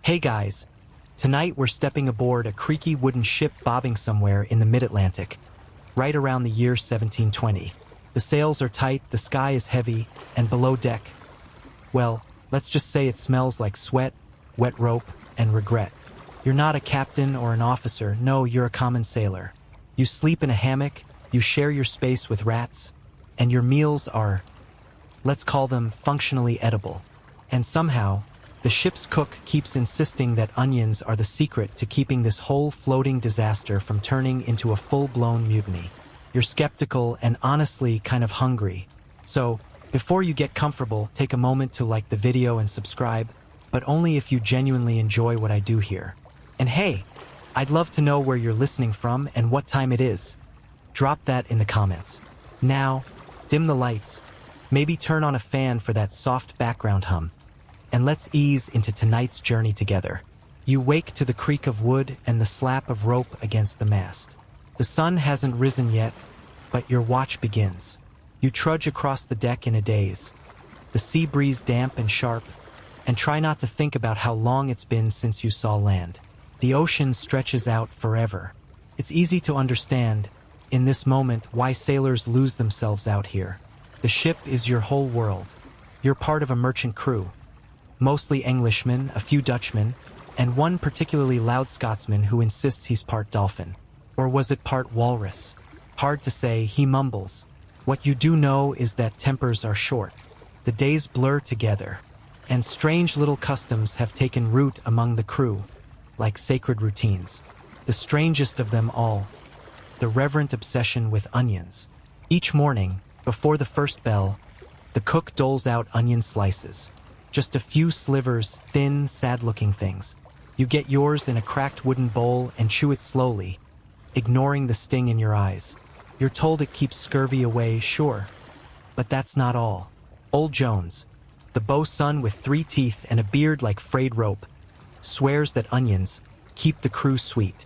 Hey guys, tonight we're stepping aboard a creaky wooden ship bobbing somewhere in the mid-Atlantic, right around the year 1720. The sails are tight, the sky is heavy, and below deck, well, let's just say it smells like sweat, wet rope, and regret. You're not a captain or an officer, no, you're a common sailor. You sleep in a hammock, you share your space with rats, and your meals are, let's call them functionally edible. And somehow, the ship's cook keeps insisting that onions are the secret to keeping this whole floating disaster from turning into a full-blown mutiny. You're skeptical and honestly kind of hungry. So, before you get comfortable, take a moment to like the video and subscribe, but only if you genuinely enjoy what I do here. And hey, I'd love to know where you're listening from and what time it is. Drop that in the comments. Now, dim the lights, maybe turn on a fan for that soft background hum, and let's ease into tonight's journey together. You wake to the creak of wood and the slap of rope against the mast. The sun hasn't risen yet, but your watch begins. You trudge across the deck in a daze, the sea breeze damp and sharp, and try not to think about how long it's been since you saw land. The ocean stretches out forever. It's easy to understand, in this moment, why sailors lose themselves out here. The ship is your whole world. You're part of a merchant crew, mostly Englishmen, a few Dutchmen, and one particularly loud Scotsman who insists he's part dolphin. Or was it part walrus? Hard to say, he mumbles. What you do know is that tempers are short. The days blur together, and strange little customs have taken root among the crew, like sacred routines. The strangest of them all, the reverent obsession with onions. Each morning, before the first bell, the cook doles out onion slices. Just a few slivers, thin, sad-looking things. You get yours in a cracked wooden bowl and chew it slowly, ignoring the sting in your eyes. You're told it keeps scurvy away, sure, but that's not all. Old Jones, the bosun with 3 teeth and a beard like frayed rope, swears that onions keep the crew sweet.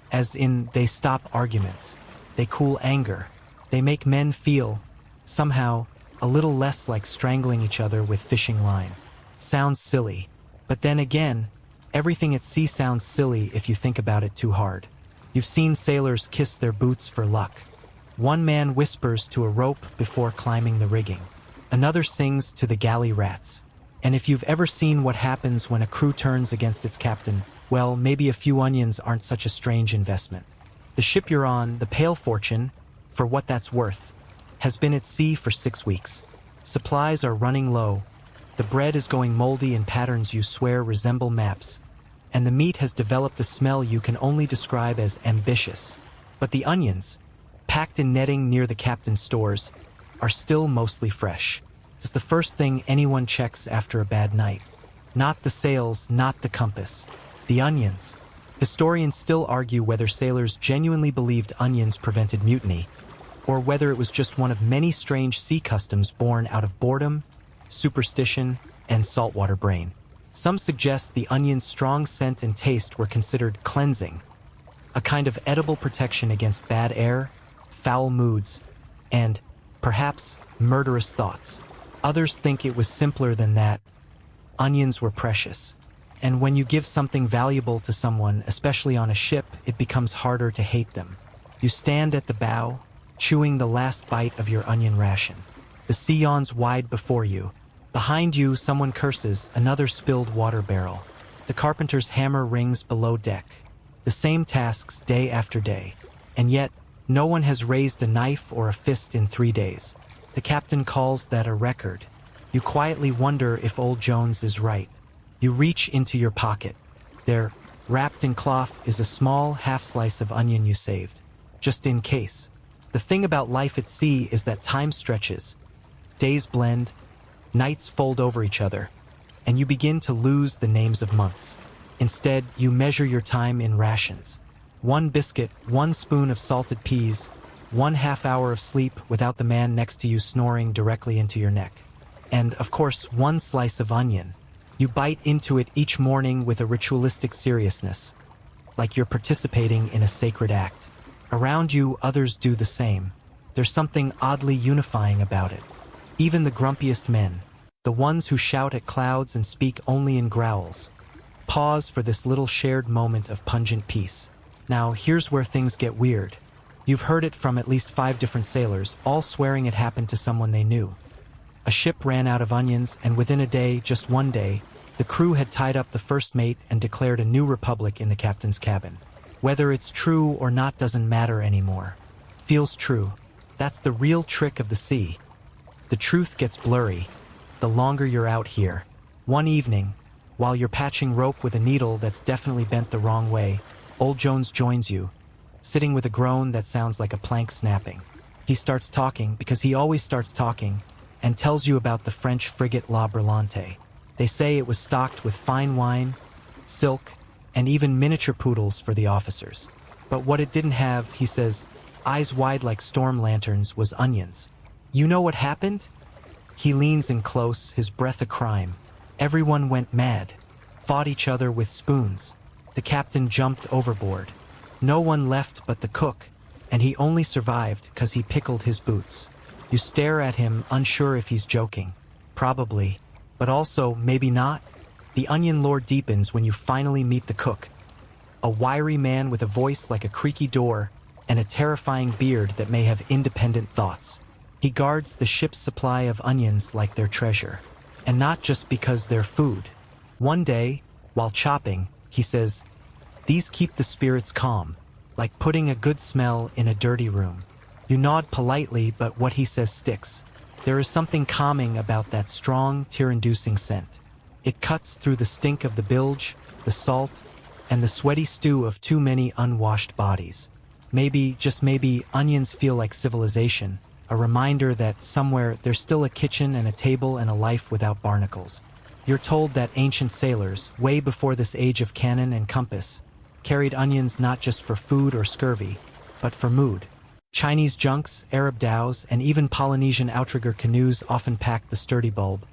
As in, they stop arguments, they cool anger, they make men feel, somehow, a little less like strangling each other with fishing line. Sounds silly, but then again, everything at sea sounds silly if you think about it too hard. You've seen sailors kiss their boots for luck. One man whispers to a rope before climbing the rigging. Another sings to the galley rats. And if you've ever seen what happens when a crew turns against its captain, well, maybe a few onions aren't such a strange investment. The ship you're on, the Pale Fortune, for what that's worth, has been at sea for 6 weeks. Supplies are running low. The bread is going moldy in patterns you swear resemble maps. And the meat has developed a smell you can only describe as ambitious. But the onions, packed in netting near the captain's stores, are still mostly fresh. It's the first thing anyone checks after a bad night. Not the sails, not the compass. The onions. Historians still argue whether sailors genuinely believed onions prevented mutiny, or whether it was just one of many strange sea customs born out of boredom, superstition, and saltwater brain. Some suggest the onion's strong scent and taste were considered cleansing, a kind of edible protection against bad air, foul moods, and, perhaps, murderous thoughts. Others think it was simpler than that. Onions were precious. And when you give something valuable to someone, especially on a ship, it becomes harder to hate them. You stand at the bow, chewing the last bite of your onion ration. The sea yawns wide before you. Behind you, someone curses, another spilled water barrel. The carpenter's hammer rings below deck. The same tasks day after day. And yet, no one has raised a knife or a fist in 3 days. The captain calls that a record. You quietly wonder if old Jones is right. You reach into your pocket. There, wrapped in cloth, is a small half-slice of onion you saved, just in case. The thing about life at sea is that time stretches. Days blend, nights fold over each other, and you begin to lose the names of months. Instead, you measure your time in rations. 1 biscuit, 1 spoon of salted peas, 1 half-hour of sleep without the man next to you snoring directly into your neck. And, of course, 1 slice of onion. You bite into it each morning with a ritualistic seriousness, like you're participating in a sacred act. Around you, others do the same. There's something oddly unifying about it. Even the grumpiest men, the ones who shout at clouds and speak only in growls, Pause for this little shared moment of pungent peace. Now, here's where things get weird. You've heard it from at least 5 different sailors, all swearing it happened to someone they knew. A ship ran out of onions, and within a day, just one day, the crew had tied up the first mate and declared a new republic in the captain's cabin. Whether it's true or not doesn't matter anymore. Feels true. That's the real trick of the sea. The truth gets blurry the longer you're out here. One evening, while you're patching rope with a needle that's definitely bent the wrong way, Old Jones joins you, sitting with a groan that sounds like a plank snapping. He starts talking, because he always starts talking, and tells you about the French frigate La Brillante. They say it was stocked with fine wine, silk, and even miniature poodles for the officers. But what it didn't have, he says, eyes wide like storm lanterns, was onions. You know what happened? He leans in close, his breath a crime. Everyone went mad, fought each other with spoons. The captain jumped overboard. No one left but the cook, and he only survived because he pickled his boots. You stare at him, unsure if he's joking. Probably, but also maybe not. The onion lore deepens when you finally meet the cook. A wiry man with a voice like a creaky door and a terrifying beard that may have independent thoughts. He guards the ship's supply of onions like their treasure. And not just because they're food. One day, while chopping, he says, "These keep the spirits calm, like putting a good smell in a dirty room." You nod politely, but what he says sticks. There is something calming about that strong, tear-inducing scent. It cuts through the stink of the bilge, the salt, and the sweaty stew of too many unwashed bodies. Maybe, just maybe, onions feel like civilization, a reminder that somewhere there's still a kitchen and a table and a life without barnacles. You're told that ancient sailors, way before this age of cannon and compass, carried onions not just for food or scurvy, but for mood. Chinese junks, Arab dhows, and even Polynesian outrigger canoes often packed the sturdy bulb,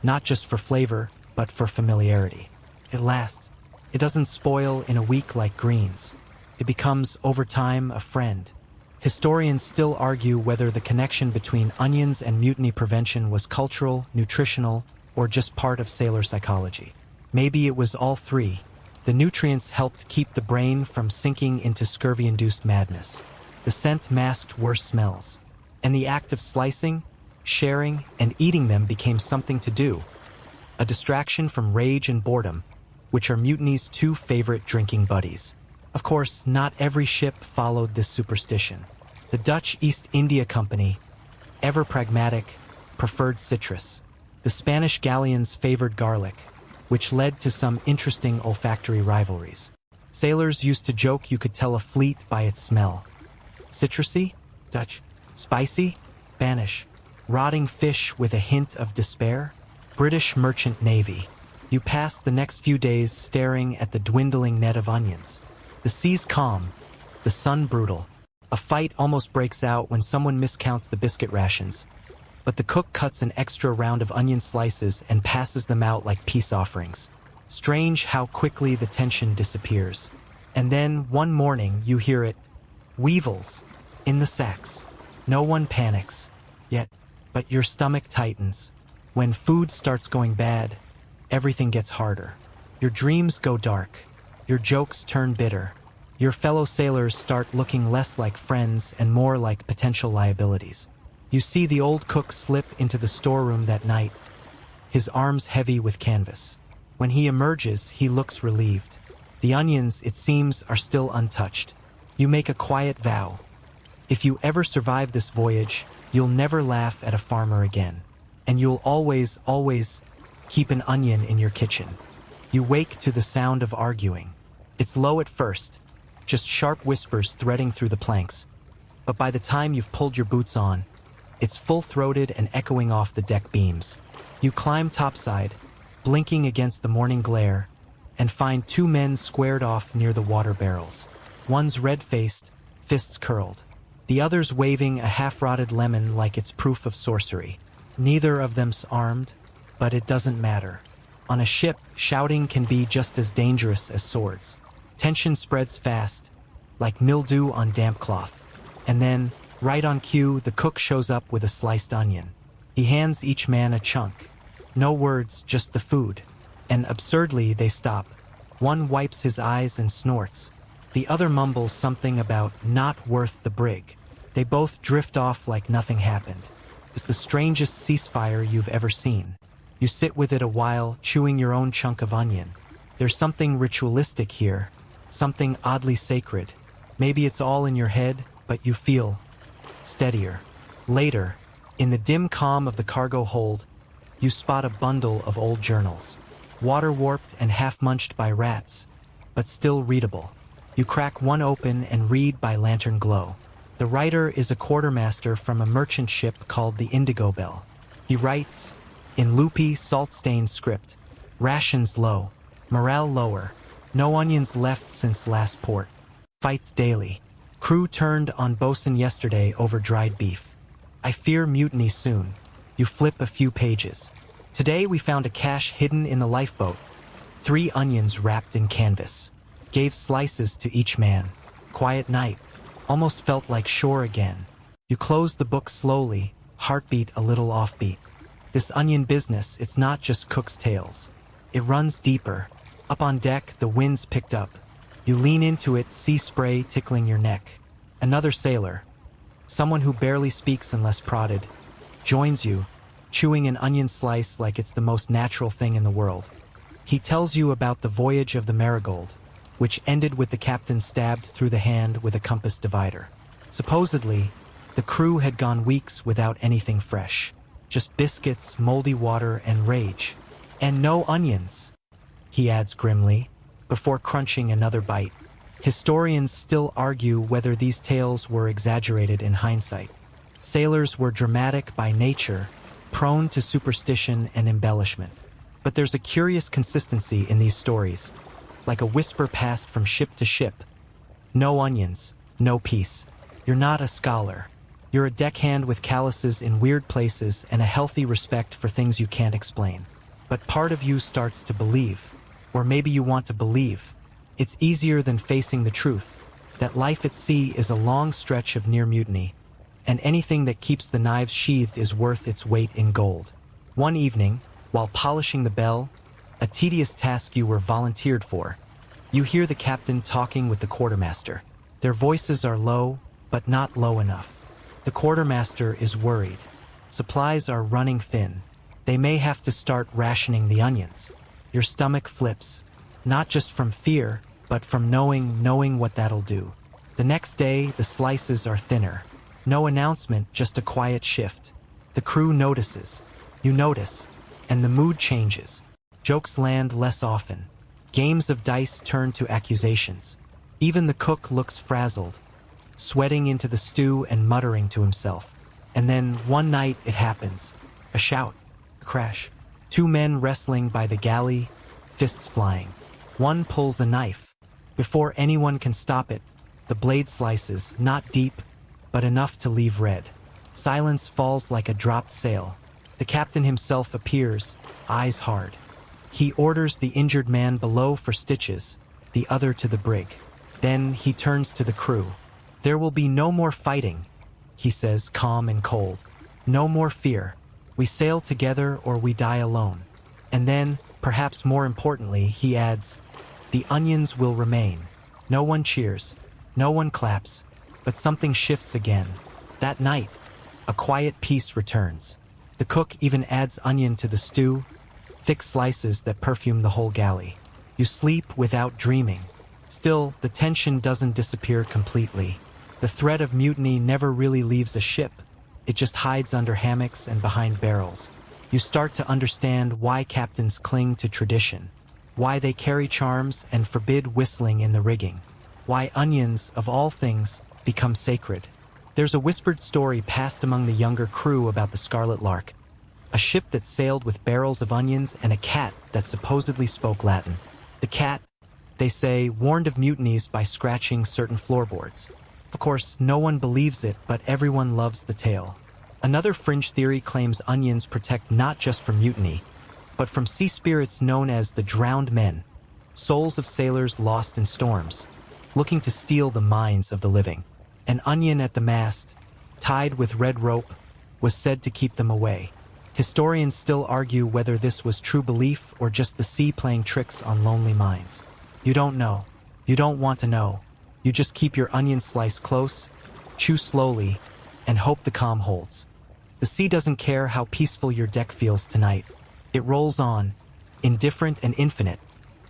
not just for flavor, but for familiarity. It lasts. It doesn't spoil in a week like greens. It becomes, over time, a friend. Historians still argue whether the connection between onions and mutiny prevention was cultural, nutritional, or just part of sailor psychology. Maybe it was all three. The nutrients helped keep the brain from sinking into scurvy-induced madness. The scent masked worse smells. And the act of slicing, sharing, and eating them became something to do. A distraction from rage and boredom, which are Mutiny's 2 favorite drinking buddies. Of course, not every ship followed this superstition. The Dutch East India Company, ever pragmatic, preferred citrus. The Spanish galleons favored garlic, which led to some interesting olfactory rivalries. Sailors used to joke you could tell a fleet by its smell. Citrusy? Dutch. Spicy? Spanish. Rotting fish with a hint of despair? British Merchant Navy. You pass the next few days staring at the dwindling net of onions. The sea's calm, the sun brutal. A fight almost breaks out when someone miscounts the biscuit rations, but the cook cuts an extra round of onion slices and passes them out like peace offerings. Strange how quickly the tension disappears. And then, one morning, you hear it. Weevils. In the sacks. No one panics. Yet, but your stomach tightens. When food starts going bad, everything gets harder. Your dreams go dark. Your jokes turn bitter. Your fellow sailors start looking less like friends and more like potential liabilities. You see the old cook slip into the storeroom that night, his arms heavy with canvas. When he emerges, he looks relieved. The onions, it seems, are still untouched. You make a quiet vow. If you ever survive this voyage, you'll never laugh at a farmer again. And you'll always, always keep an onion in your kitchen. You wake to the sound of arguing. It's low at first, just sharp whispers threading through the planks. But by the time you've pulled your boots on, it's full-throated and echoing off the deck beams. You climb topside, blinking against the morning glare, and find 2 men squared off near the water barrels. One's red-faced, fists curled. The other's waving a half-rotted lemon like it's proof of sorcery. Neither of them's armed, but it doesn't matter. On a ship, shouting can be just as dangerous as swords. Tension spreads fast, like mildew on damp cloth. And then, right on cue, the cook shows up with a sliced onion. He hands each man a chunk. No words, just the food. And absurdly, they stop. One wipes his eyes and snorts. The other mumbles something about not worth the brig. They both drift off like nothing happened. It's the strangest ceasefire you've ever seen. You sit with it a while, chewing your own chunk of onion. There's something ritualistic here, something oddly sacred. Maybe it's all in your head, but you feel steadier. Later, in the dim calm of the cargo hold, you spot a bundle of old journals. Water-warped and half-munched by rats, but still readable. You crack one open and read by lantern glow. The writer is a quartermaster from a merchant ship called the Indigo Belle. He writes, in loopy, salt-stained script, rations low, morale lower, no onions left since last port. Fights daily. Crew turned on bosun yesterday over dried beef. I fear mutiny soon. You flip a few pages. Today we found a cache hidden in the lifeboat. 3 onions wrapped in canvas. Gave slices to each man. Quiet night. Almost felt like shore again. You close the book slowly, heartbeat a little offbeat. This onion business, it's not just cook's tales. It runs deeper. Up on deck, the wind's picked up. You lean into it, sea spray tickling your neck. Another sailor, someone who barely speaks unless prodded, joins you, chewing an onion slice like it's the most natural thing in the world. He tells you about the voyage of the Marigold, which ended with the captain stabbed through the hand with a compass divider. Supposedly, the crew had gone weeks without anything fresh. Just biscuits, moldy water, and rage. And no onions, he adds grimly, before crunching another bite. Historians still argue whether these tales were exaggerated in hindsight. Sailors were dramatic by nature, prone to superstition and embellishment. But there's a curious consistency in these stories, like a whisper passed from ship to ship. No onions, no peace. You're not a scholar. You're a deckhand with calluses in weird places and a healthy respect for things you can't explain. But part of you starts to believe, or maybe you want to believe. It's easier than facing the truth, that life at sea is a long stretch of near mutiny, and anything that keeps the knives sheathed is worth its weight in gold. One evening, while polishing the bell, a tedious task you were volunteered for, you hear the captain talking with the quartermaster. Their voices are low, but not low enough. The quartermaster is worried. Supplies are running thin. They may have to start rationing the onions. Your stomach flips, not just from fear, but from knowing what that'll do. The next day, the slices are thinner. No announcement, just a quiet shift. The crew notices. You notice, and the mood changes. Jokes land less often. Games of dice turn to accusations. Even the cook looks frazzled, sweating into the stew and muttering to himself. And then, one night, it happens. A shout. A crash. 2 men wrestling by the galley, fists flying. One pulls a knife. Before anyone can stop it, the blade slices, not deep, but enough to leave red. Silence falls like a dropped sail. The captain himself appears, eyes hard. He orders the injured man below for stitches, the other to the brig. Then he turns to the crew. There will be no more fighting, he says, calm and cold. No more fear. We sail together or we die alone. And then, perhaps more importantly, he adds, the onions will remain. No one cheers. No one claps. But something shifts again. That night, a quiet peace returns. The cook even adds onion to the stew, thick slices that perfume the whole galley. You sleep without dreaming. Still, the tension doesn't disappear completely. The threat of mutiny never really leaves a ship. It just hides under hammocks and behind barrels. You start to understand why captains cling to tradition, why they carry charms and forbid whistling in the rigging, why onions, of all things, become sacred. There's a whispered story passed among the younger crew about the Scarlet Lark, a ship that sailed with barrels of onions and a cat that supposedly spoke Latin. The cat, they say, warned of mutinies by scratching certain floorboards. Of course, no one believes it, but everyone loves the tale. Another fringe theory claims onions protect not just from mutiny, but from sea spirits known as the drowned men, souls of sailors lost in storms, looking to steal the minds of the living. An onion at the mast, tied with red rope, was said to keep them away. Historians still argue whether this was true belief or just the sea playing tricks on lonely minds. You don't know. You don't want to know. You just keep your onion slice close, chew slowly, and hope the calm holds. The sea doesn't care how peaceful your deck feels tonight. It rolls on, indifferent and infinite,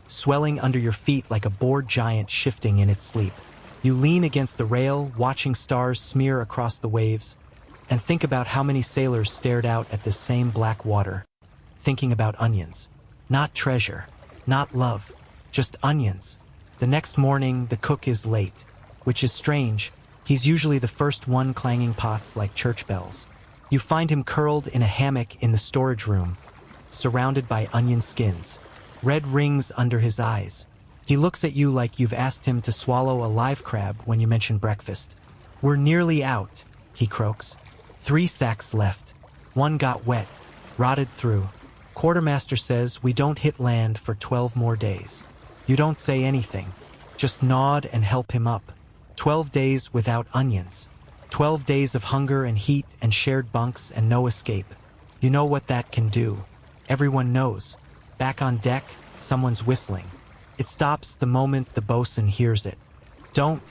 swelling under your feet like a bored giant shifting in its sleep. You lean against the rail, watching stars smear across the waves, and think about how many sailors stared out at this same black water, thinking about onions. Not treasure, not love, just onions. The next morning, the cook is late, which is strange. He's usually the first one clanging pots like church bells. You find him curled in a hammock in the storage room, surrounded by onion skins, red rings under his eyes. He looks at you like you've asked him to swallow a live crab when you mention breakfast. "We're nearly out," he croaks. 3 sacks left. 1 got wet, rotted through. Quartermaster says we don't hit land for 12 more days. You don't say anything, just nod and help him up. 12 days without onions. 12 days of hunger and heat and shared bunks and no escape. You know what that can do. Everyone knows. Back on deck, someone's whistling. It stops the moment the bosun hears it. "Don't,"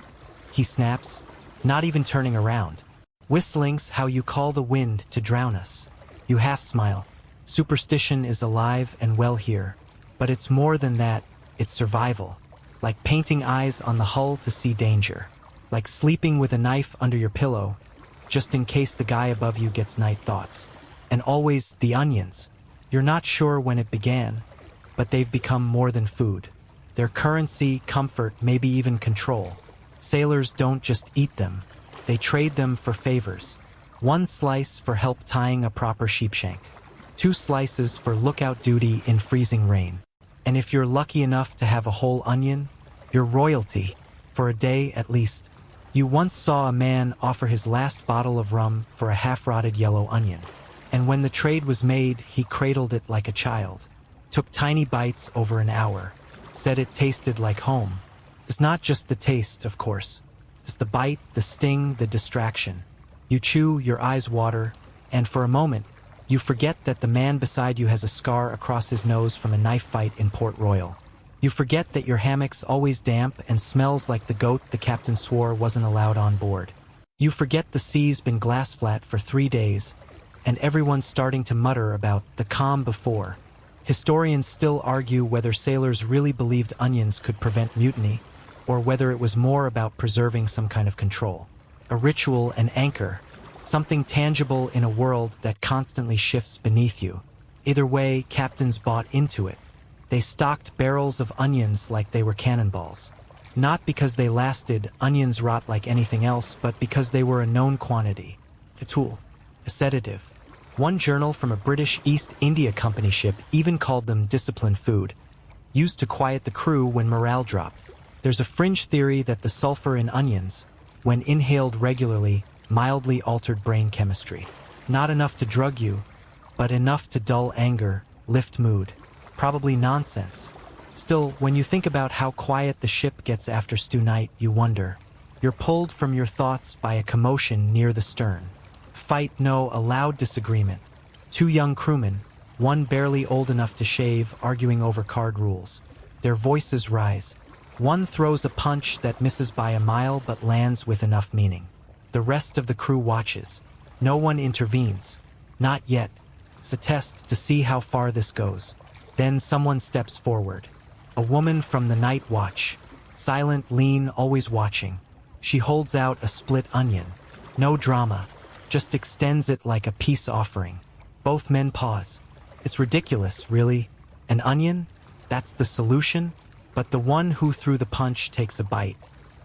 he snaps, not even turning around. "Whistling's how you call the wind to drown us." You half smile. Superstition is alive and well here. But it's more than that, it's survival. Like painting eyes on the hull to see danger. Like sleeping with a knife under your pillow, just in case the guy above you gets night thoughts. And always the onions. You're not sure when it began, but they've become more than food. They're currency, comfort, maybe even control. Sailors don't just eat them. They trade them for favors. 1 slice for help tying a proper sheepshank. 2 slices for lookout duty in freezing rain. And if you're lucky enough to have a whole onion, you're royalty, for a day at least. You once saw a man offer his last bottle of rum for a half-rotted yellow onion. And when the trade was made, he cradled it like a child. Took tiny bites over an hour. Said it tasted like home. It's not just the taste, of course. It's the bite, the sting, the distraction. You chew, your eyes water, and for a moment, you forget that the man beside you has a scar across his nose from a knife fight in Port Royal. You forget that your hammock's always damp and smells like the goat the captain swore wasn't allowed on board. You forget the sea's been glass flat for 3 days, and everyone's starting to mutter about the calm before. Historians still argue whether sailors really believed onions could prevent mutiny, or whether it was more about preserving some kind of control. A ritual, an anchor, something tangible in a world that constantly shifts beneath you. Either way, captains bought into it. They stocked barrels of onions like they were cannonballs. Not because they lasted, onions rot like anything else, but because they were a known quantity. A tool. A sedative. One journal from a British East India Company ship even called them disciplined food, used to quiet the crew when morale dropped. There's a fringe theory that the sulfur in onions, when inhaled regularly, mildly altered brain chemistry. Not enough to drug you, but enough to dull anger, lift mood. Probably nonsense. Still, when you think about how quiet the ship gets after stew night, you wonder. You're pulled from your thoughts by a commotion near the stern. Fight, no, a loud disagreement. 2 young crewmen, one barely old enough to shave, arguing over card rules. Their voices rise. One throws a punch that misses by a mile but lands with enough meaning. The rest of the crew watches. No one intervenes. Not yet. It's a test to see how far this goes. Then someone steps forward. A woman from the night watch. Silent, lean, always watching. She holds out a split onion. No drama. Just extends it like a peace offering. Both men pause. It's ridiculous, really. An onion? That's the solution? But the one who threw the punch takes a bite.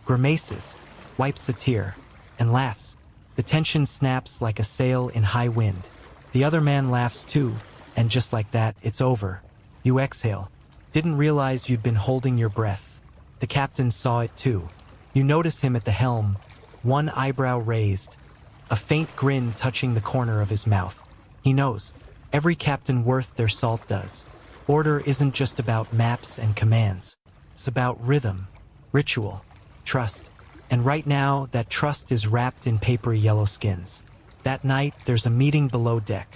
Grimaces. Wipes a tear. And laughs. The tension snaps like a sail in high wind. The other man laughs too, and just like that, it's over. You exhale. Didn't realize you'd been holding your breath. The captain saw it too. You notice him at the helm, one eyebrow raised, a faint grin touching the corner of his mouth. He knows. Every captain worth their salt does. Order isn't just about maps and commands. It's about rhythm, ritual, trust. And right now, that trust is wrapped in papery yellow skins. That night, there's a meeting below deck.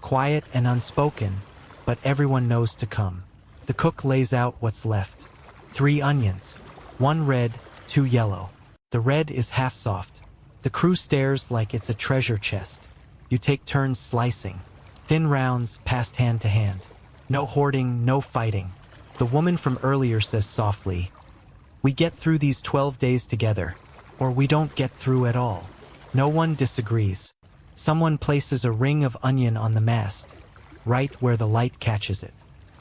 Quiet and unspoken, but everyone knows to come. The cook lays out what's left. 3 onions. 1 red, 2 yellow. The red is half soft. The crew stares like it's a treasure chest. You take turns slicing. Thin rounds, passed hand to hand. No hoarding, no fighting. The woman from earlier says softly, "We get through these 12 days together, or we don't get through at all." No one disagrees. Someone places a ring of onion on the mast, right where the light catches it.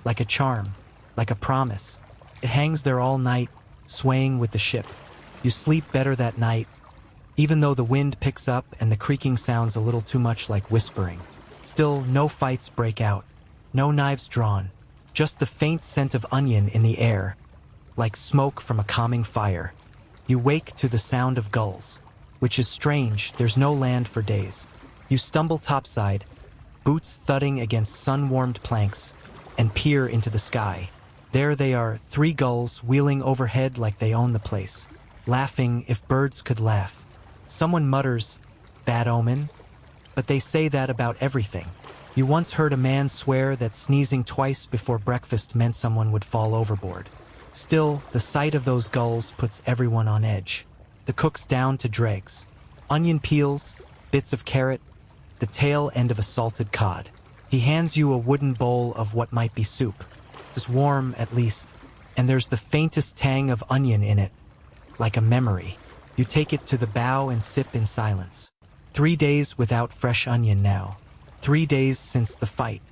Like a charm, like a promise. It hangs there all night, swaying with the ship. You sleep better that night, even though the wind picks up and the creaking sounds a little too much like whispering. Still, no fights break out. No knives drawn. Just the faint scent of onion in the air, like smoke from a calming fire. You wake to the sound of gulls, which is strange, there's no land for days. You stumble topside, boots thudding against sun-warmed planks, and peer into the sky. There they are, 3 gulls wheeling overhead like they own the place, laughing if birds could laugh. Someone mutters, "Bad omen?" But they say that about everything. You once heard a man swear that sneezing twice before breakfast meant someone would fall overboard. Still, the sight of those gulls puts everyone on edge. The cook's down to dregs. Onion peels, bits of carrot, the tail end of a salted cod. He hands you a wooden bowl of what might be soup. It's warm, at least, and there's the faintest tang of onion in it, like a memory. You take it to the bow and sip in silence. 3 days without fresh onion now. 3 days since the fight.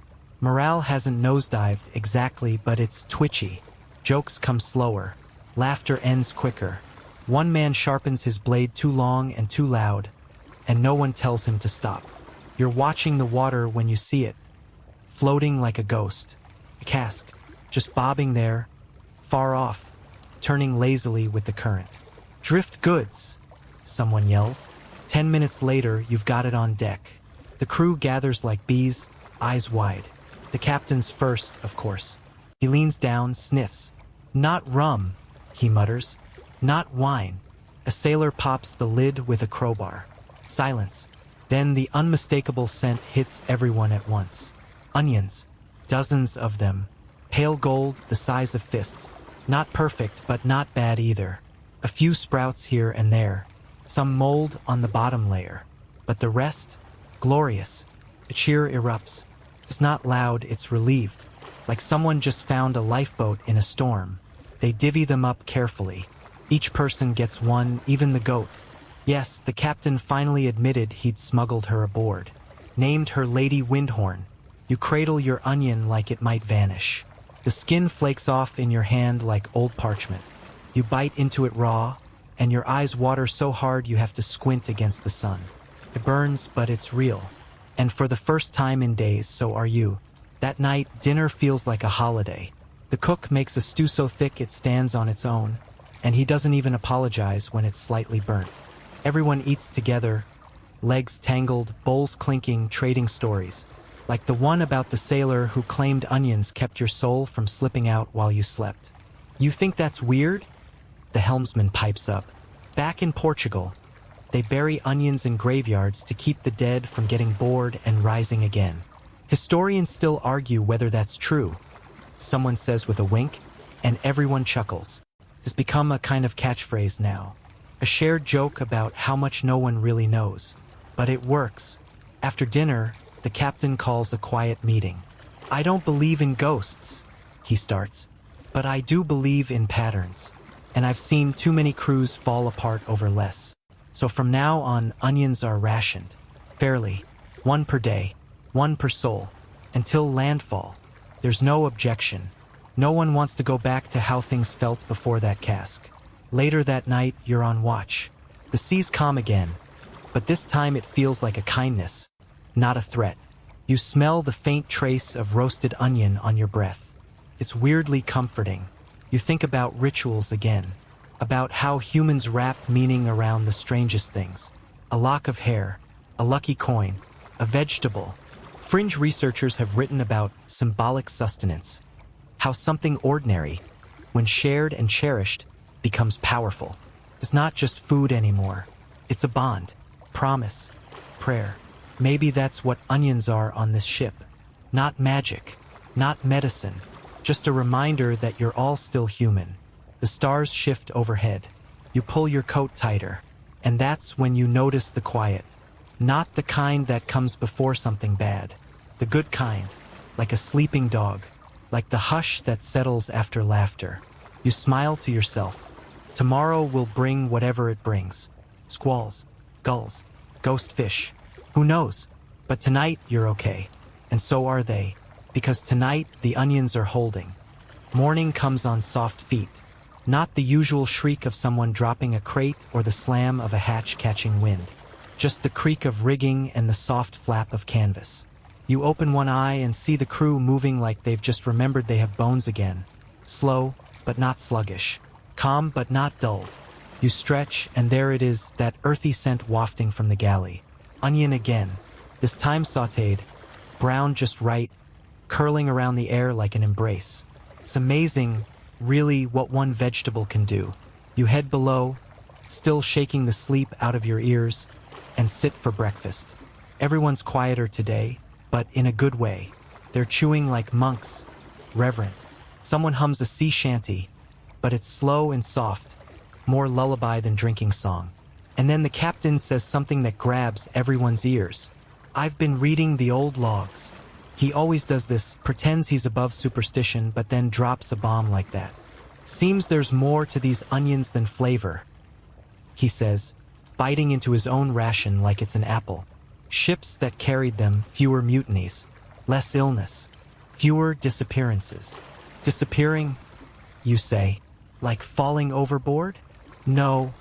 Morale hasn't nosedived exactly, but it's twitchy. Jokes come slower. Laughter ends quicker. One man sharpens his blade too long and too loud, and no one tells him to stop. You're watching the water when you see it, floating like a ghost. A cask, just bobbing there, far off, turning lazily with the current. "Drift goods," someone yells. 10 minutes later, you've got it on deck. The crew gathers like bees, eyes wide. The captain's first, of course. He leans down, sniffs. "Not rum," he mutters. "Not wine." A sailor pops the lid with a crowbar. Silence. Then the unmistakable scent hits everyone at once. Onions. Dozens of them. Pale gold, the size of fists. Not perfect, but not bad either. A few sprouts here and there. Some mold on the bottom layer. But the rest? Glorious. A cheer erupts. It's not loud, it's relieved. Like someone just found a lifeboat in a storm. They divvy them up carefully. Each person gets one, even the goat. Yes, the captain finally admitted he'd smuggled her aboard. Named her Lady Windhorn. You cradle your onion like it might vanish. The skin flakes off in your hand like old parchment. You bite into it raw, and your eyes water so hard you have to squint against the sun. It burns, but it's real. And for the first time in days, so are you. That night, dinner feels like a holiday. The cook makes a stew so thick it stands on its own, and he doesn't even apologize when it's slightly burnt. Everyone eats together, legs tangled, bowls clinking, trading stories. Like the one about the sailor who claimed onions kept your soul from slipping out while you slept. "You think that's weird?" The helmsman pipes up. "Back in Portugal, they bury onions in graveyards to keep the dead from getting bored and rising again. Historians still argue whether that's true," someone says with a wink, and everyone chuckles. It's become a kind of catchphrase now. A shared joke about how much no one really knows. But it works. After dinner, the captain calls a quiet meeting. "I don't believe in ghosts," he starts, "but I do believe in patterns. And I've seen too many crews fall apart over less. So from now on, onions are rationed. Fairly. 1 per day. 1 per soul. Until landfall. There's no objection. No one wants to go back to how things felt before that cask." Later that night, you're on watch. The sea's calm again, but this time it feels like a kindness, not a threat. You smell the faint trace of roasted onion on your breath. It's weirdly comforting. You think about rituals again, about how humans wrap meaning around the strangest things. A lock of hair, a lucky coin, a vegetable. Fringe researchers have written about symbolic sustenance, how something ordinary, when shared and cherished, becomes powerful. It's not just food anymore. It's a bond, promise, prayer. Maybe that's what onions are on this ship. Not magic, not medicine, just a reminder that you're all still human. The stars shift overhead. You pull your coat tighter. And that's when you notice the quiet. Not the kind that comes before something bad. The good kind, like a sleeping dog, like the hush that settles after laughter. You smile to yourself. Tomorrow will bring whatever it brings. Squalls, gulls, ghost fish. Who knows? But tonight you're okay. And so are they. Because tonight the onions are holding. Morning comes on soft feet. Not the usual shriek of someone dropping a crate or the slam of a hatch catching wind. Just the creak of rigging and the soft flap of canvas. You open one eye and see the crew moving like they've just remembered they have bones again. Slow, but not sluggish. Calm, but not dulled. You stretch, and there it is, that earthy scent wafting from the galley. Onion again. This time sautéed. Brown just right, curling around the air like an embrace. It's amazing, really, what one vegetable can do. You head below, still shaking the sleep out of your ears, and sit for breakfast. Everyone's quieter today, but in a good way. They're chewing like monks, reverent. Someone hums a sea shanty, but it's slow and soft, more lullaby than drinking song. And then the captain says something that grabs everyone's ears. I've been reading the old logs. He always does this, pretends he's above superstition, but then drops a bomb like that. Seems there's more to these onions than flavor, he says, biting into his own ration like it's an apple. Ships that carried them, fewer mutinies, less illness, fewer disappearances. Disappearing, you say, like falling overboard? No,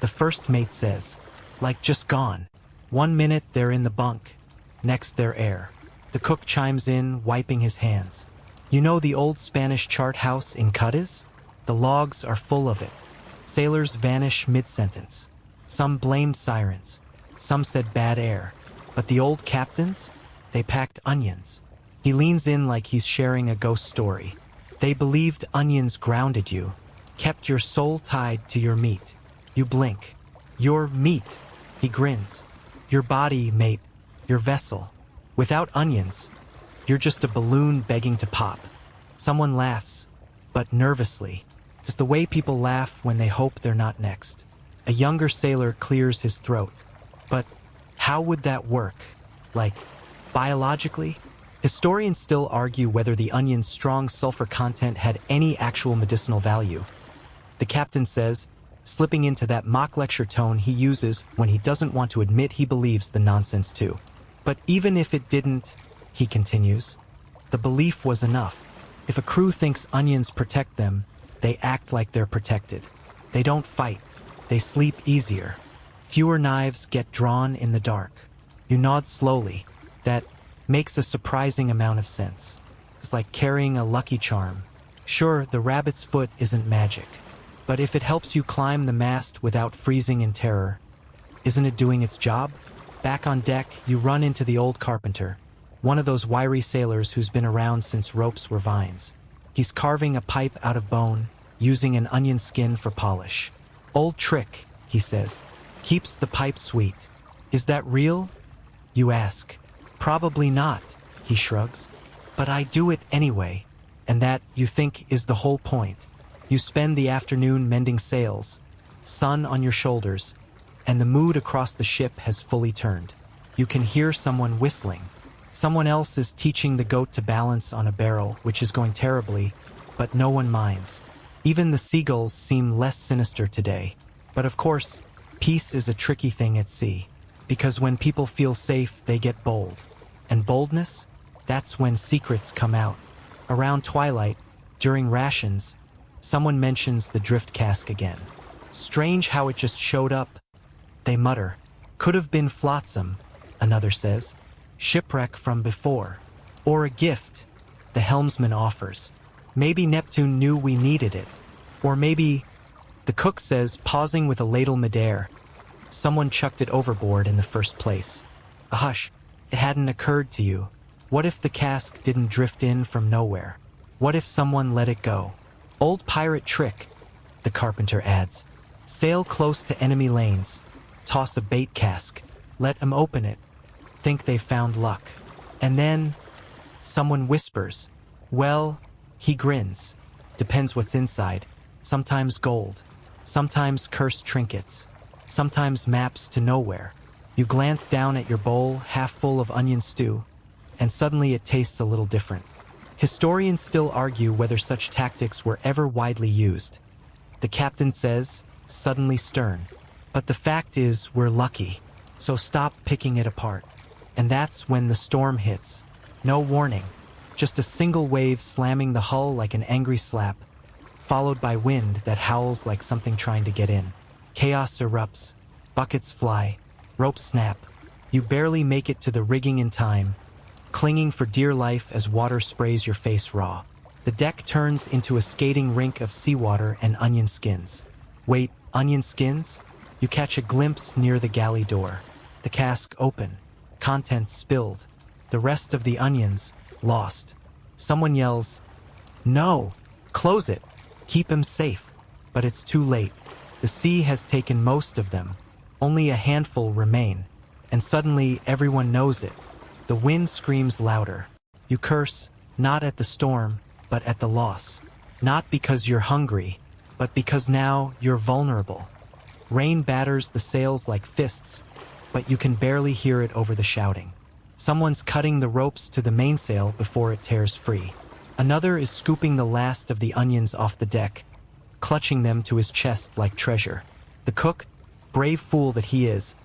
the first mate says, like just gone. 1 minute they're in the bunk, next they're air. The cook chimes in, wiping his hands. You know the old Spanish chart house in Cadiz? The logs are full of it. Sailors vanish mid-sentence. Some blamed sirens. Some said bad air. But the old captains? They packed onions. He leans in like he's sharing a ghost story. They believed onions grounded you, kept your soul tied to your meat. You blink. Your meat, he grins. Your body, mate. Your vessel. Without onions, you're just a balloon begging to pop. Someone laughs, but nervously. Just the way people laugh when they hope they're not next. A younger sailor clears his throat. But how would that work? Like, biologically? Historians still argue whether the onion's strong sulfur content had any actual medicinal value. The captain says, slipping into that mock lecture tone he uses when he doesn't want to admit he believes the nonsense too. But even if it didn't, he continues, the belief was enough. If a crew thinks onions protect them, they act like they're protected. They don't fight. They sleep easier. Fewer knives get drawn in the dark. You nod slowly. That makes a surprising amount of sense. It's like carrying a lucky charm. Sure, the rabbit's foot isn't magic. But if it helps you climb the mast without freezing in terror, isn't it doing its job? Back on deck, you run into the old carpenter, one of those wiry sailors who's been around since ropes were vines. He's carving a pipe out of bone, using an onion skin for polish. Old trick, he says. Keeps the pipe sweet. Is that real? You ask. Probably not, he shrugs. But I do it anyway. And that, you think, is the whole point. You spend the afternoon mending sails, sun on your shoulders, and the mood across the ship has fully turned. You can hear someone whistling. Someone else is teaching the goat to balance on a barrel, which is going terribly, but no one minds. Even the seagulls seem less sinister today. But of course, peace is a tricky thing at sea, because when people feel safe, they get bold. And boldness? That's when secrets come out. Around twilight, during rations, someone mentions the drift cask again. Strange how it just showed up. They mutter. Could have been flotsam, another says. Shipwreck from before. Or a gift, the helmsman offers. Maybe Neptune knew we needed it. Or maybe, the cook says, pausing with a ladle midair, someone chucked it overboard in the first place. A hush. It hadn't occurred to you. What if the cask didn't drift in from nowhere? What if someone let it go? Old pirate trick, the carpenter adds. Sail close to enemy lanes. Toss a bait cask. Let 'em open it. Think they've found luck. And then, someone whispers. Well, he grins. Depends what's inside. sometimes gold, sometimes cursed trinkets, sometimes maps to nowhere. You glance down at your bowl, half full of onion stew, and suddenly it tastes a little different. Historians still argue whether such tactics were ever widely used. The captain says, suddenly stern. But the fact is, we're lucky, so stop picking it apart. And that's when the storm hits. No warning, just a single wave slamming the hull like an angry slap, followed by wind that howls like something trying to get in. Chaos erupts, buckets fly, ropes snap. You barely make it to the rigging in time, clinging for dear life as water sprays your face raw. The deck turns into a skating rink of seawater and onion skins. Wait, onion skins? You catch a glimpse near the galley door. The cask open, contents spilled, the rest of the onions lost. Someone yells, "No! Close it! Keep him safe!" But it's too late. The sea has taken most of them. Only a handful remain. And suddenly everyone knows it. The wind screams louder. You curse, not at the storm, but at the loss. Not because you're hungry, but because now you're vulnerable. Rain batters the sails like fists, but you can barely hear it over the shouting. Someone's cutting the ropes to the mainsail before it tears free. Another is scooping the last of the onions off the deck, clutching them to his chest like treasure. The cook, brave fool that he is,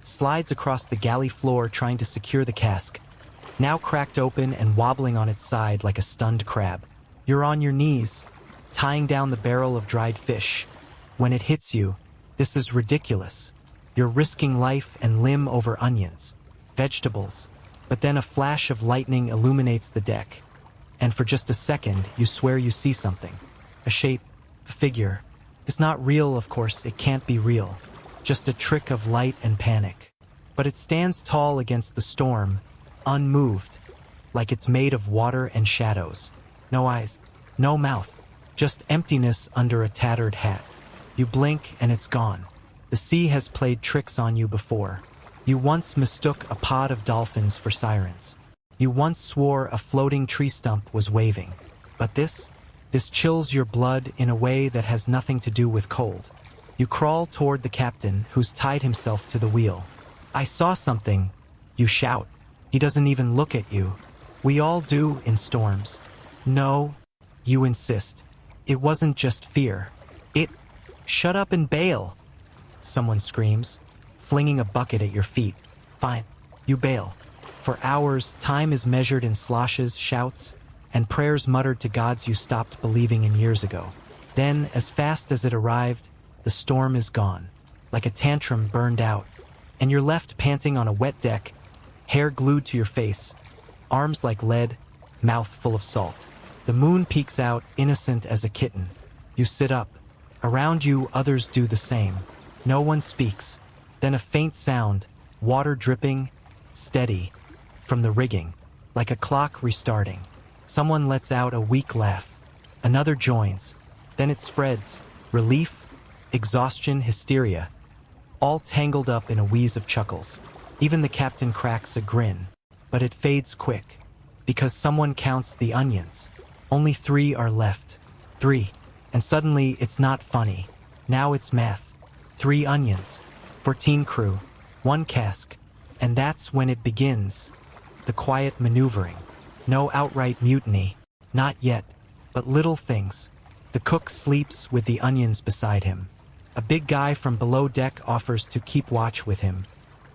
slides across the galley floor trying to secure the cask, now cracked open and wobbling on its side like a stunned crab. You're on your knees, tying down the barrel of dried fish. When it hits you, this is ridiculous. You're risking life and limb over onions, vegetables. But then a flash of lightning illuminates the deck, and for just a second you swear you see something. A shape, a figure. It's not real, of course, it can't be real. Just a trick of light and panic. But it stands tall against the storm, unmoved, like it's made of water and shadows. No eyes, no mouth, just emptiness under a tattered hat. You blink and it's gone. The sea has played tricks on you before. You once mistook a pod of dolphins for sirens. You once swore a floating tree stump was waving. But this chills your blood in a way that has nothing to do with cold. You crawl toward the captain, who's tied himself to the wheel. "I saw something," you shout. He doesn't even look at you. We all do in storms. "No," you insist. "It wasn't just fear. Shut up and bail," someone screams, flinging a bucket at your feet. Fine, you bail. For hours, time is measured in sloshes, shouts, and prayers muttered to gods you stopped believing in years ago. Then, as fast as it arrived, the storm is gone, like a tantrum burned out, and you're left panting on a wet deck, hair glued to your face, arms like lead, mouth full of salt. The moon peeks out, innocent as a kitten. You sit up. Around you, others do the same. No one speaks. Then a faint sound, water dripping, steady, from the rigging, like a clock restarting. Someone lets out a weak laugh. Another joins. Then it spreads. Relief, exhaustion, hysteria, all tangled up in a wheeze of chuckles. Even the captain cracks a grin. But it fades quick, because someone counts the onions. Only 3 are left. 3. And suddenly it's not funny. Now it's math. 3 onions, 14 crew, 1 cask. And that's when it begins. The quiet maneuvering. No outright mutiny. Not yet. But little things. The cook sleeps with the onions beside him. A big guy from below deck offers to keep watch with him,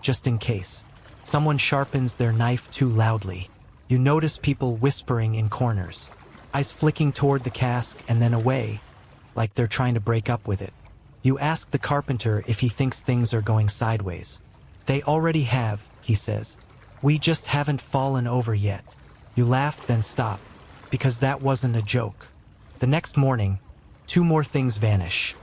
just in case. Someone sharpens their knife too loudly. You notice people whispering in corners. Eyes flicking toward the cask and then away, like they're trying to break up with it. You ask the carpenter if he thinks things are going sideways. "They already have," he says. "We just haven't fallen over yet." You laugh, then stop, because that wasn't a joke. The next morning, 2 more things vanish.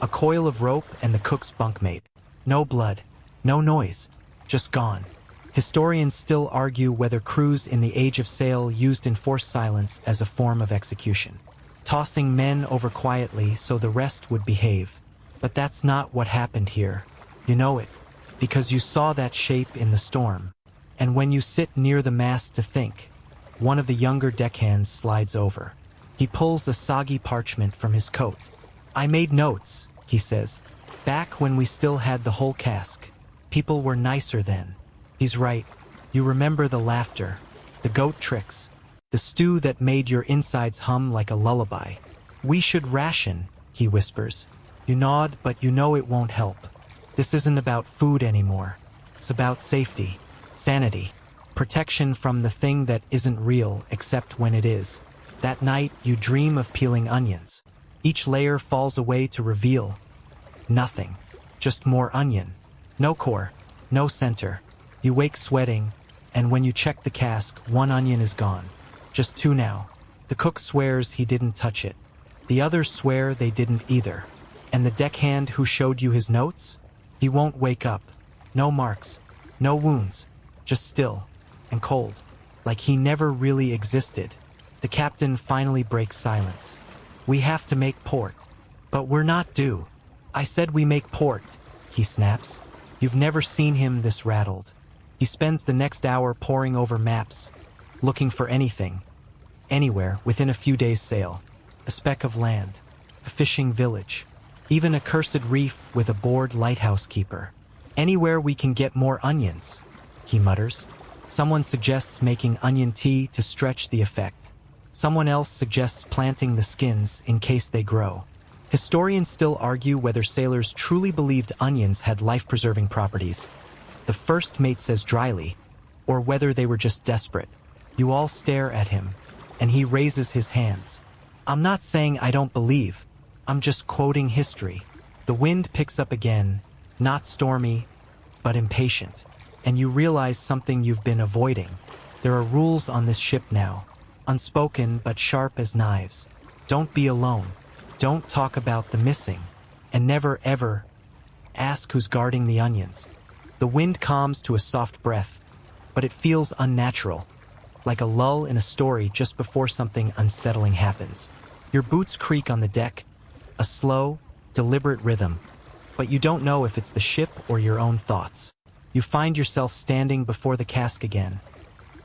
A coil of rope and the cook's bunkmate. No blood, no noise, just gone. Historians still argue whether crews in the age of sail used enforced silence as a form of execution, tossing men over quietly so the rest would behave. But that's not what happened here. You know it, because you saw that shape in the storm. And when you sit near the mast to think, one of the younger deckhands slides over. He pulls a soggy parchment from his coat. I made notes, he says. Back when we still had the whole cask. People were nicer then. He's right. You remember the laughter, the goat tricks, the stew that made your insides hum like a lullaby. We should ration, he whispers. You nod, but you know it won't help. This isn't about food anymore. It's about safety, sanity, protection from the thing that isn't real except when it is. That night, you dream of peeling onions. Each layer falls away to reveal nothing, just more onion. No core, no center. You wake sweating, and when you check the cask, one onion is gone. Just two now. The cook swears he didn't touch it. The others swear they didn't either. And the deckhand who showed you his notes? He won't wake up. No marks, no wounds, just still and cold, like he never really existed. The captain finally breaks silence. We have to make port, but we're not due. I said we make port, he snaps. You've never seen him this rattled. He spends the next hour poring over maps, looking for anything, anywhere within a few days' sail. A speck of land, a fishing village, even a cursed reef with a bored lighthouse keeper. Anywhere we can get more onions, he mutters. Someone suggests making onion tea to stretch the effect. Someone else suggests planting the skins in case they grow. Historians still argue whether sailors truly believed onions had life-preserving properties. The first mate says dryly, or whether they were just desperate. You all stare at him, and he raises his hands. I'm not saying I don't believe. I'm just quoting history. The wind picks up again, not stormy, but impatient. And you realize something you've been avoiding. There are rules on this ship now, unspoken but sharp as knives. Don't be alone. Don't talk about the missing. And never ever ask who's guarding the onions. The wind calms to a soft breath, but it feels unnatural, like a lull in a story just before something unsettling happens. Your boots creak on the deck, a slow, deliberate rhythm, but you don't know if it's the ship or your own thoughts. You find yourself standing before the cask again,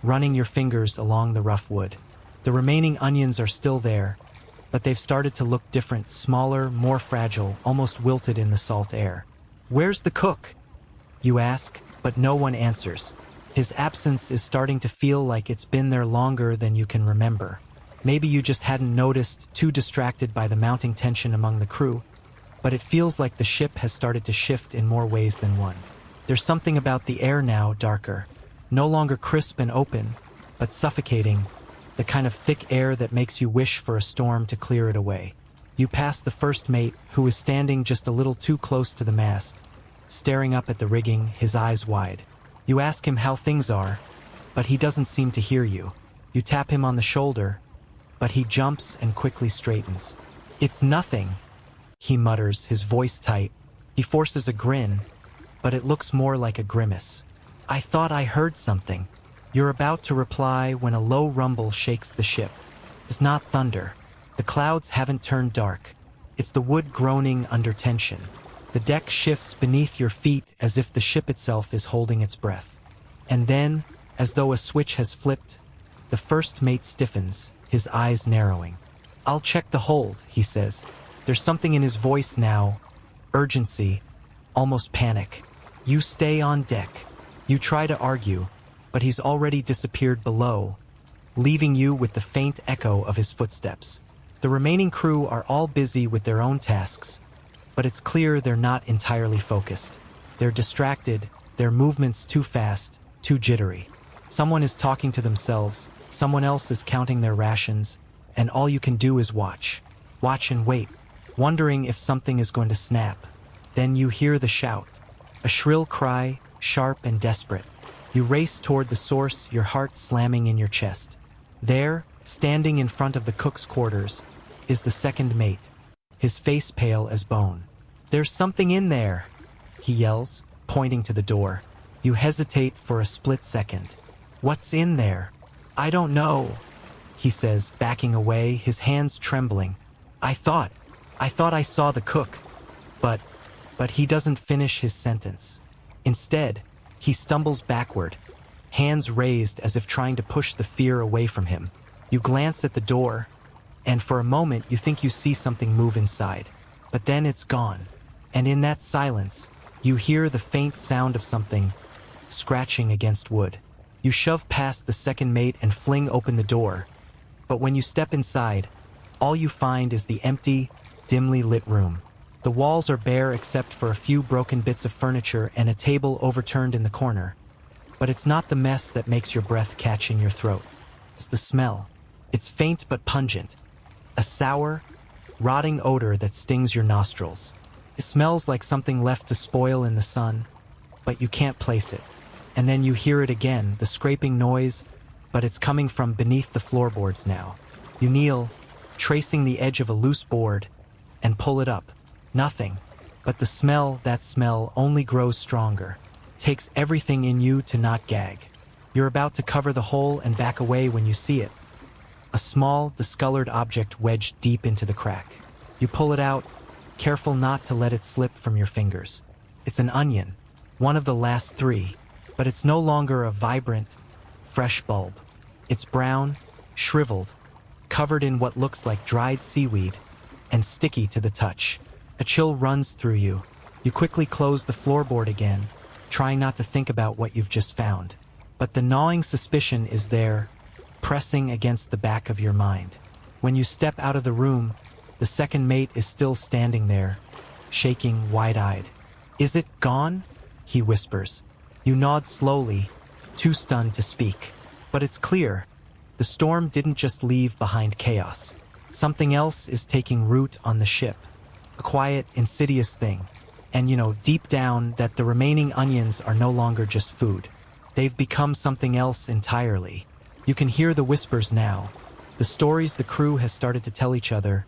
running your fingers along the rough wood. The remaining onions are still there, but they've started to look different, smaller, more fragile, almost wilted in the salt air. Where's the cook? You ask, but no one answers. His absence is starting to feel like it's been there longer than you can remember. Maybe you just hadn't noticed, too distracted by the mounting tension among the crew, but it feels like the ship has started to shift in more ways than one. There's something about the air now, darker, no longer crisp and open, but suffocating, the kind of thick air that makes you wish for a storm to clear it away. You pass the first mate, who is standing just a little too close to the mast, staring up at the rigging, his eyes wide. You ask him how things are, but he doesn't seem to hear you. You tap him on the shoulder, but he jumps and quickly straightens. It's nothing, he mutters, his voice tight. He forces a grin, but it looks more like a grimace. I thought I heard something. You're about to reply when a low rumble shakes the ship. It's not thunder. The clouds haven't turned dark. It's the wood groaning under tension. The deck shifts beneath your feet as if the ship itself is holding its breath. And then, as though a switch has flipped, the first mate stiffens, his eyes narrowing. I'll check the hold, he says. There's something in his voice now, urgency, almost panic. You stay on deck. You try to argue, but he's already disappeared below, leaving you with the faint echo of his footsteps. The remaining crew are all busy with their own tasks, but it's clear they're not entirely focused. They're distracted, their movements too fast, too jittery. Someone is talking to themselves, someone else is counting their rations, and all you can do is watch. Watch and wait, wondering if something is going to snap. Then you hear the shout, a shrill cry, sharp and desperate. You race toward the source, your heart slamming in your chest. There, standing in front of the cook's quarters, is the second mate, his face pale as bone. There's something in there, he yells, pointing to the door. You hesitate for a split second. What's in there? I don't know, he says, backing away, his hands trembling. I thought I saw the cook. But he doesn't finish his sentence. Instead, he stumbles backward, hands raised as if trying to push the fear away from him. You glance at the door, and for a moment you think you see something move inside. But then it's gone. And in that silence, you hear the faint sound of something scratching against wood. You shove past the second mate and fling open the door. But when you step inside, all you find is the empty, dimly lit room. The walls are bare except for a few broken bits of furniture and a table overturned in the corner. But it's not the mess that makes your breath catch in your throat. It's the smell. It's faint but pungent. A sour, rotting odor that stings your nostrils. It smells like something left to spoil in the sun, but you can't place it. And then you hear it again, the scraping noise, but it's coming from beneath the floorboards now. You kneel, tracing the edge of a loose board, and pull it up. Nothing. But the smell, that smell, only grows stronger. Takes everything in you to not gag. You're about to cover the hole and back away when you see it. A small, discolored object wedged deep into the crack. You pull it out, careful not to let it slip from your fingers. It's an onion, one of the last three, but it's no longer a vibrant, fresh bulb. It's brown, shriveled, covered in what looks like dried seaweed, and sticky to the touch. A chill runs through you. You quickly close the floorboard again, trying not to think about what you've just found. But the gnawing suspicion is there, pressing against the back of your mind. When you step out of the room, the second mate is still standing there, shaking wide-eyed. "Is it gone?" he whispers. You nod slowly, too stunned to speak. But it's clear. The storm didn't just leave behind chaos. Something else is taking root on the ship. A quiet, insidious thing. And you know, deep down, that the remaining onions are no longer just food. They've become something else entirely. You can hear the whispers now. The stories the crew has started to tell each other.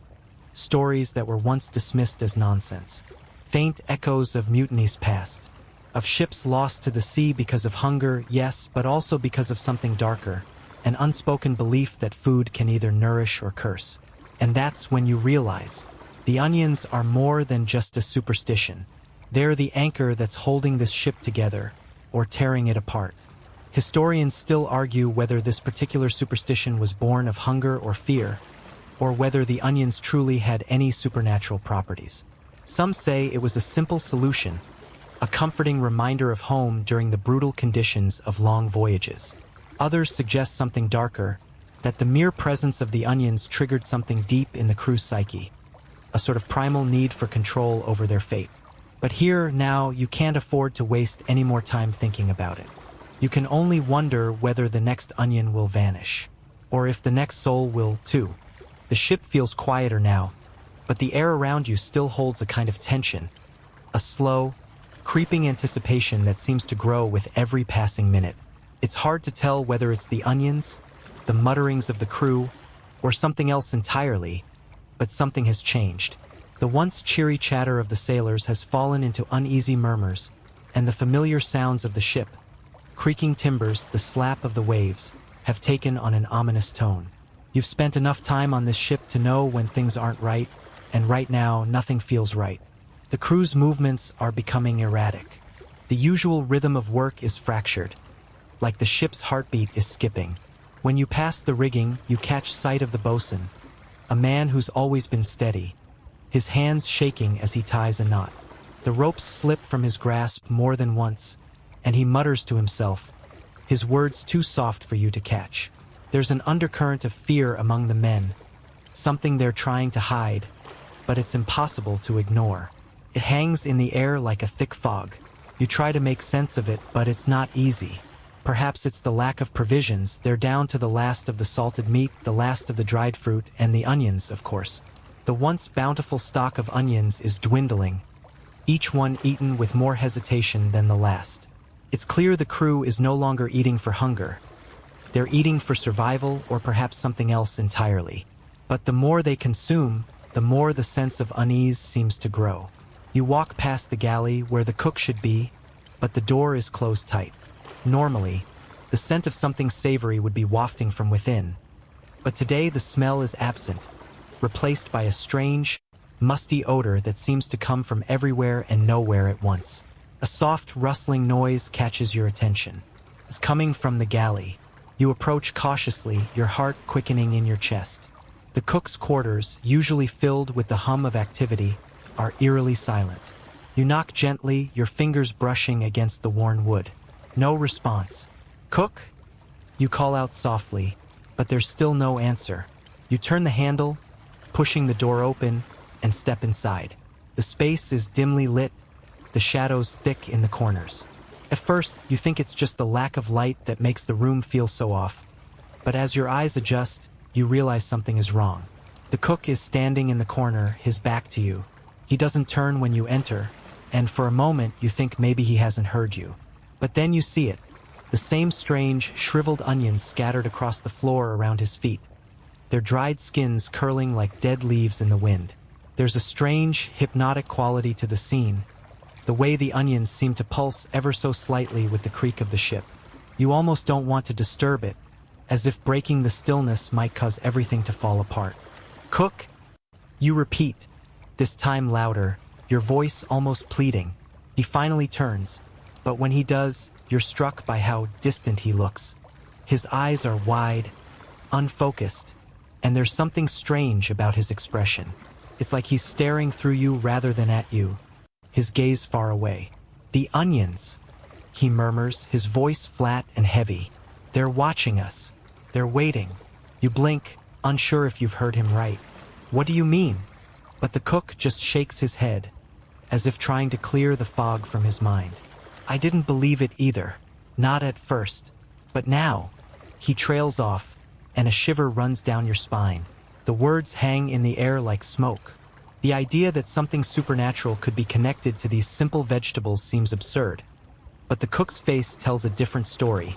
Stories that were once dismissed as nonsense. Faint echoes of mutinies past. Of ships lost to the sea because of hunger, yes, but also because of something darker. An unspoken belief that food can either nourish or curse. And that's when you realize the onions are more than just a superstition. They're the anchor that's holding this ship together, or tearing it apart. Historians still argue whether this particular superstition was born of hunger or fear, or whether the onions truly had any supernatural properties. Some say it was a simple solution, a comforting reminder of home during the brutal conditions of long voyages. Others suggest something darker, that the mere presence of the onions triggered something deep in the crew's psyche, a sort of primal need for control over their fate. But here, now, you can't afford to waste any more time thinking about it. You can only wonder whether the next onion will vanish, or if the next soul will, too. The ship feels quieter now, but the air around you still holds a kind of tension, a slow, creeping anticipation that seems to grow with every passing minute. It's hard to tell whether it's the onions, the mutterings of the crew, or something else entirely, but something has changed. The once cheery chatter of the sailors has fallen into uneasy murmurs, and the familiar sounds of the ship, creaking timbers, the slap of the waves, have taken on an ominous tone. You've spent enough time on this ship to know when things aren't right, and right now, nothing feels right. The crew's movements are becoming erratic. The usual rhythm of work is fractured, like the ship's heartbeat is skipping. When you pass the rigging, you catch sight of the bosun, a man who's always been steady, his hands shaking as he ties a knot. The ropes slip from his grasp more than once, and he mutters to himself, his words too soft for you to catch. There's an undercurrent of fear among the men, something they're trying to hide, but it's impossible to ignore. It hangs in the air like a thick fog. You try to make sense of it, but it's not easy. Perhaps it's the lack of provisions. They're down to the last of the salted meat, the last of the dried fruit, and the onions, of course. The once bountiful stock of onions is dwindling, each one eaten with more hesitation than the last. It's clear the crew is no longer eating for hunger. They're eating for survival, or perhaps something else entirely. But the more they consume, the more the sense of unease seems to grow. You walk past the galley where the cook should be, but the door is closed tight. Normally, the scent of something savory would be wafting from within, but today the smell is absent, replaced by a strange, musty odor that seems to come from everywhere and nowhere at once. A soft, rustling noise catches your attention. It's coming from the galley. You approach cautiously, your heart quickening in your chest. The cook's quarters, usually filled with the hum of activity, are eerily silent. You knock gently, your fingers brushing against the worn wood. No response. "Cook?" You call out softly, but there's still no answer. You turn the handle, pushing the door open, and step inside. The space is dimly lit, the shadows thick in the corners. At first, you think it's just the lack of light that makes the room feel so off. But as your eyes adjust, you realize something is wrong. The cook is standing in the corner, his back to you. He doesn't turn when you enter, and for a moment you think maybe he hasn't heard you. But then you see it. The same strange, shriveled onions scattered across the floor around his feet, their dried skins curling like dead leaves in the wind. There's a strange, hypnotic quality to the scene, the way the onions seem to pulse ever so slightly with the creak of the ship. You almost don't want to disturb it, as if breaking the stillness might cause everything to fall apart. "Cook?" You repeat, this time louder, your voice almost pleading. He finally turns, but when he does, you're struck by how distant he looks. His eyes are wide, unfocused, and there's something strange about his expression. It's like he's staring through you rather than at you, his gaze far away. "The onions," he murmurs, his voice flat and heavy. "They're watching us. They're waiting." You blink, unsure if you've heard him right. "What do you mean?" But the cook just shakes his head, as if trying to clear the fog from his mind. "I didn't believe it either. Not at first. But now." He trails off, and a shiver runs down your spine. The words hang in the air like smoke. The idea that something supernatural could be connected to these simple vegetables seems absurd. But the cook's face tells a different story,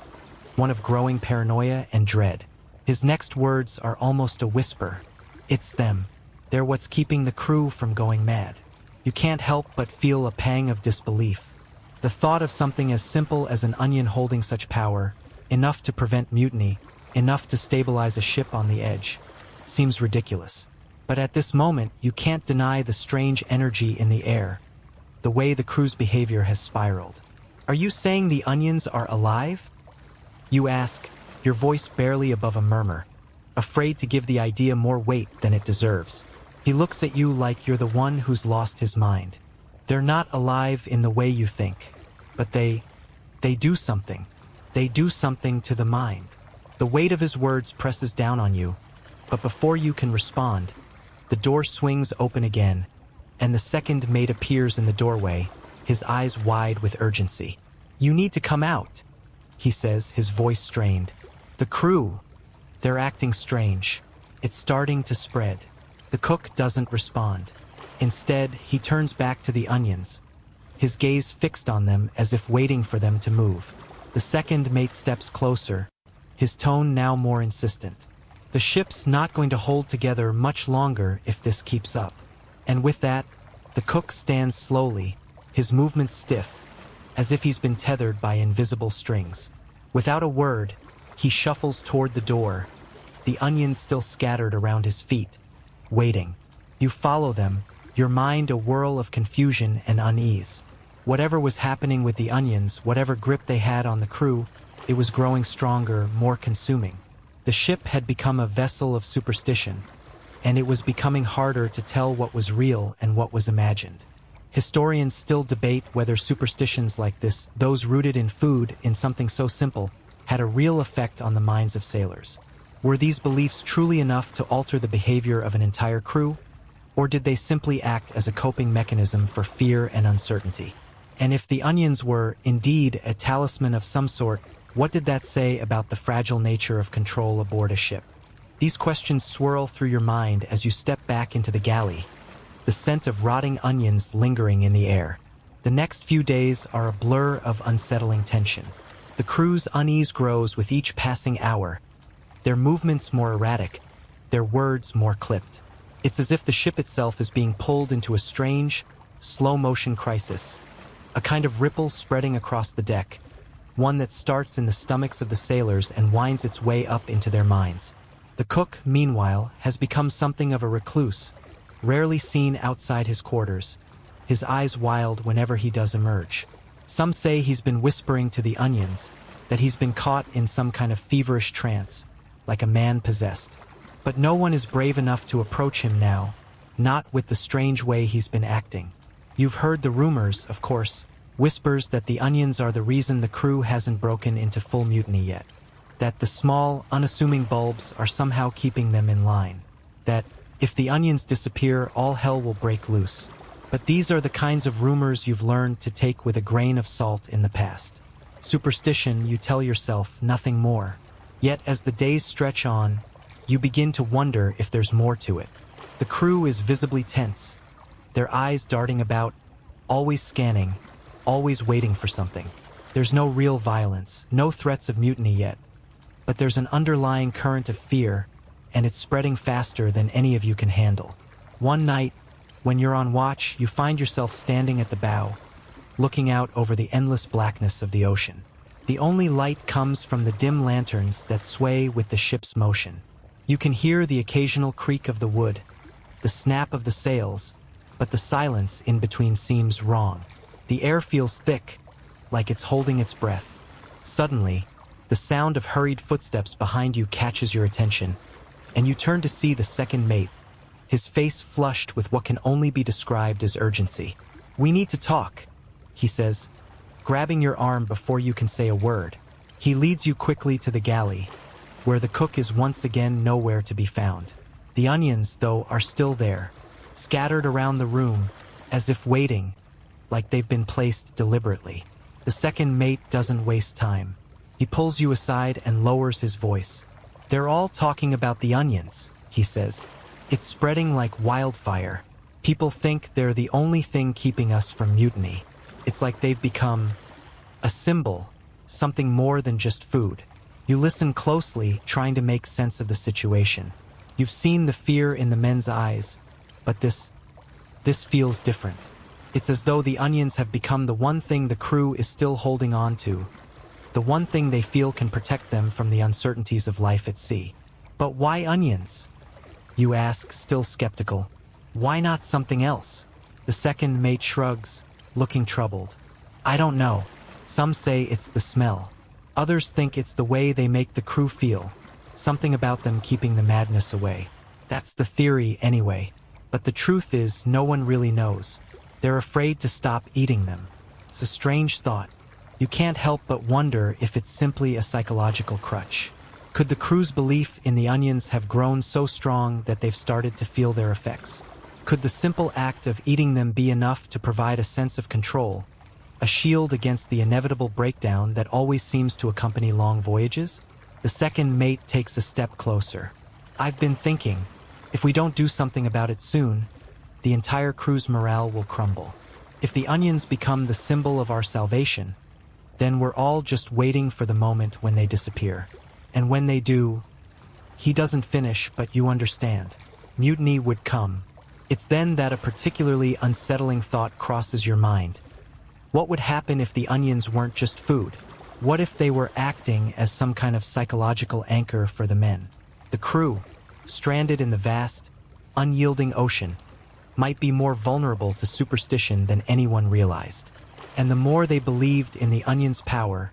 one of growing paranoia and dread. His next words are almost a whisper. "It's them. They're what's keeping the crew from going mad." You can't help but feel a pang of disbelief. The thought of something as simple as an onion holding such power, enough to prevent mutiny, enough to stabilize a ship on the edge, seems ridiculous. But at this moment, you can't deny the strange energy in the air, the way the crew's behavior has spiraled. "Are you saying the onions are alive?" You ask, your voice barely above a murmur, afraid to give the idea more weight than it deserves. He looks at you like you're the one who's lost his mind. "They're not alive in the way you think, but they do something. They do something to the mind." The weight of his words presses down on you, but before you can respond, the door swings open again, and the second mate appears in the doorway, his eyes wide with urgency. "You need to come out," he says, his voice strained. "The crew, they're acting strange. It's starting to spread." The cook doesn't respond. Instead, he turns back to the onions, his gaze fixed on them as if waiting for them to move. The second mate steps closer, his tone now more insistent. "The ship's not going to hold together much longer if this keeps up." And with that, the cook stands slowly, his movements stiff, as if he's been tethered by invisible strings. Without a word, he shuffles toward the door, the onions still scattered around his feet, waiting. You follow them, your mind a whirl of confusion and unease. Whatever was happening with the onions, whatever grip they had on the crew, it was growing stronger, more consuming. The ship had become a vessel of superstition, and it was becoming harder to tell what was real and what was imagined. Historians still debate whether superstitions like this, those rooted in food, in something so simple, had a real effect on the minds of sailors. Were these beliefs truly enough to alter the behavior of an entire crew? Or did they simply act as a coping mechanism for fear and uncertainty? And if the onions were, indeed, a talisman of some sort, what did that say about the fragile nature of control aboard a ship? These questions swirl through your mind as you step back into the galley, the scent of rotting onions lingering in the air. The next few days are a blur of unsettling tension. The crew's unease grows with each passing hour, their movements more erratic, their words more clipped. It's as if the ship itself is being pulled into a strange, slow-motion crisis, a kind of ripple spreading across the deck, one that starts in the stomachs of the sailors and winds its way up into their minds. The cook, meanwhile, has become something of a recluse, rarely seen outside his quarters, his eyes wild whenever he does emerge. Some say he's been whispering to the onions, that he's been caught in some kind of feverish trance, like a man possessed. But no one is brave enough to approach him now, not with the strange way he's been acting. You've heard the rumors, of course, whispers that the onions are the reason the crew hasn't broken into full mutiny yet. That the small, unassuming bulbs are somehow keeping them in line. That, if the onions disappear, all hell will break loose. But these are the kinds of rumors you've learned to take with a grain of salt in the past. Superstition, you tell yourself, nothing more. Yet as the days stretch on, you begin to wonder if there's more to it. The crew is visibly tense, their eyes darting about, always scanning, always waiting for something. There's no real violence, no threats of mutiny yet, but there's an underlying current of fear, and it's spreading faster than any of you can handle. One night, when you're on watch, you find yourself standing at the bow, looking out over the endless blackness of the ocean. The only light comes from the dim lanterns that sway with the ship's motion. You can hear the occasional creak of the wood, the snap of the sails, but the silence in between seems wrong. The air feels thick, like it's holding its breath. Suddenly, the sound of hurried footsteps behind you catches your attention, and you turn to see the second mate, his face flushed with what can only be described as urgency. "We need to talk," he says, grabbing your arm before you can say a word. He leads you quickly to the galley, where the cook is once again nowhere to be found. The onions, though, are still there, scattered around the room, as if waiting, like they've been placed deliberately. The second mate doesn't waste time. He pulls you aside and lowers his voice. "They're all talking about the onions," he says. "It's spreading like wildfire. People think they're the only thing keeping us from mutiny. It's like they've become a symbol, something more than just food." You listen closely, trying to make sense of the situation. You've seen the fear in the men's eyes, but this feels different. It's as though the onions have become the one thing the crew is still holding on to, the one thing they feel can protect them from the uncertainties of life at sea. "But why onions?" you ask, still skeptical. "Why not something else?" The second mate shrugs, looking troubled. "I don't know. Some say it's the smell. Others think it's the way they make the crew feel, something about them keeping the madness away. That's the theory anyway. But the truth is, no one really knows. They're afraid to stop eating them. It's a strange thought. You can't help but wonder if it's simply a psychological crutch. Could the crew's belief in the onions have grown so strong that they've started to feel their effects? Could the simple act of eating them be enough to provide a sense of control, a shield against the inevitable breakdown that always seems to accompany long voyages? The second mate takes a step closer. "I've been thinking, if we don't do something about it soon, the entire crew's morale will crumble. If the onions become the symbol of our salvation, then we're all just waiting for the moment when they disappear. And when they do," he doesn't finish, but you understand. "Mutiny would come. It's then that a particularly unsettling thought crosses your mind. What would happen if the onions weren't just food? What if they were acting as some kind of psychological anchor for the men? The crew, stranded in the vast, unyielding ocean, might be more vulnerable to superstition than anyone realized. And the more they believed in the onions' power,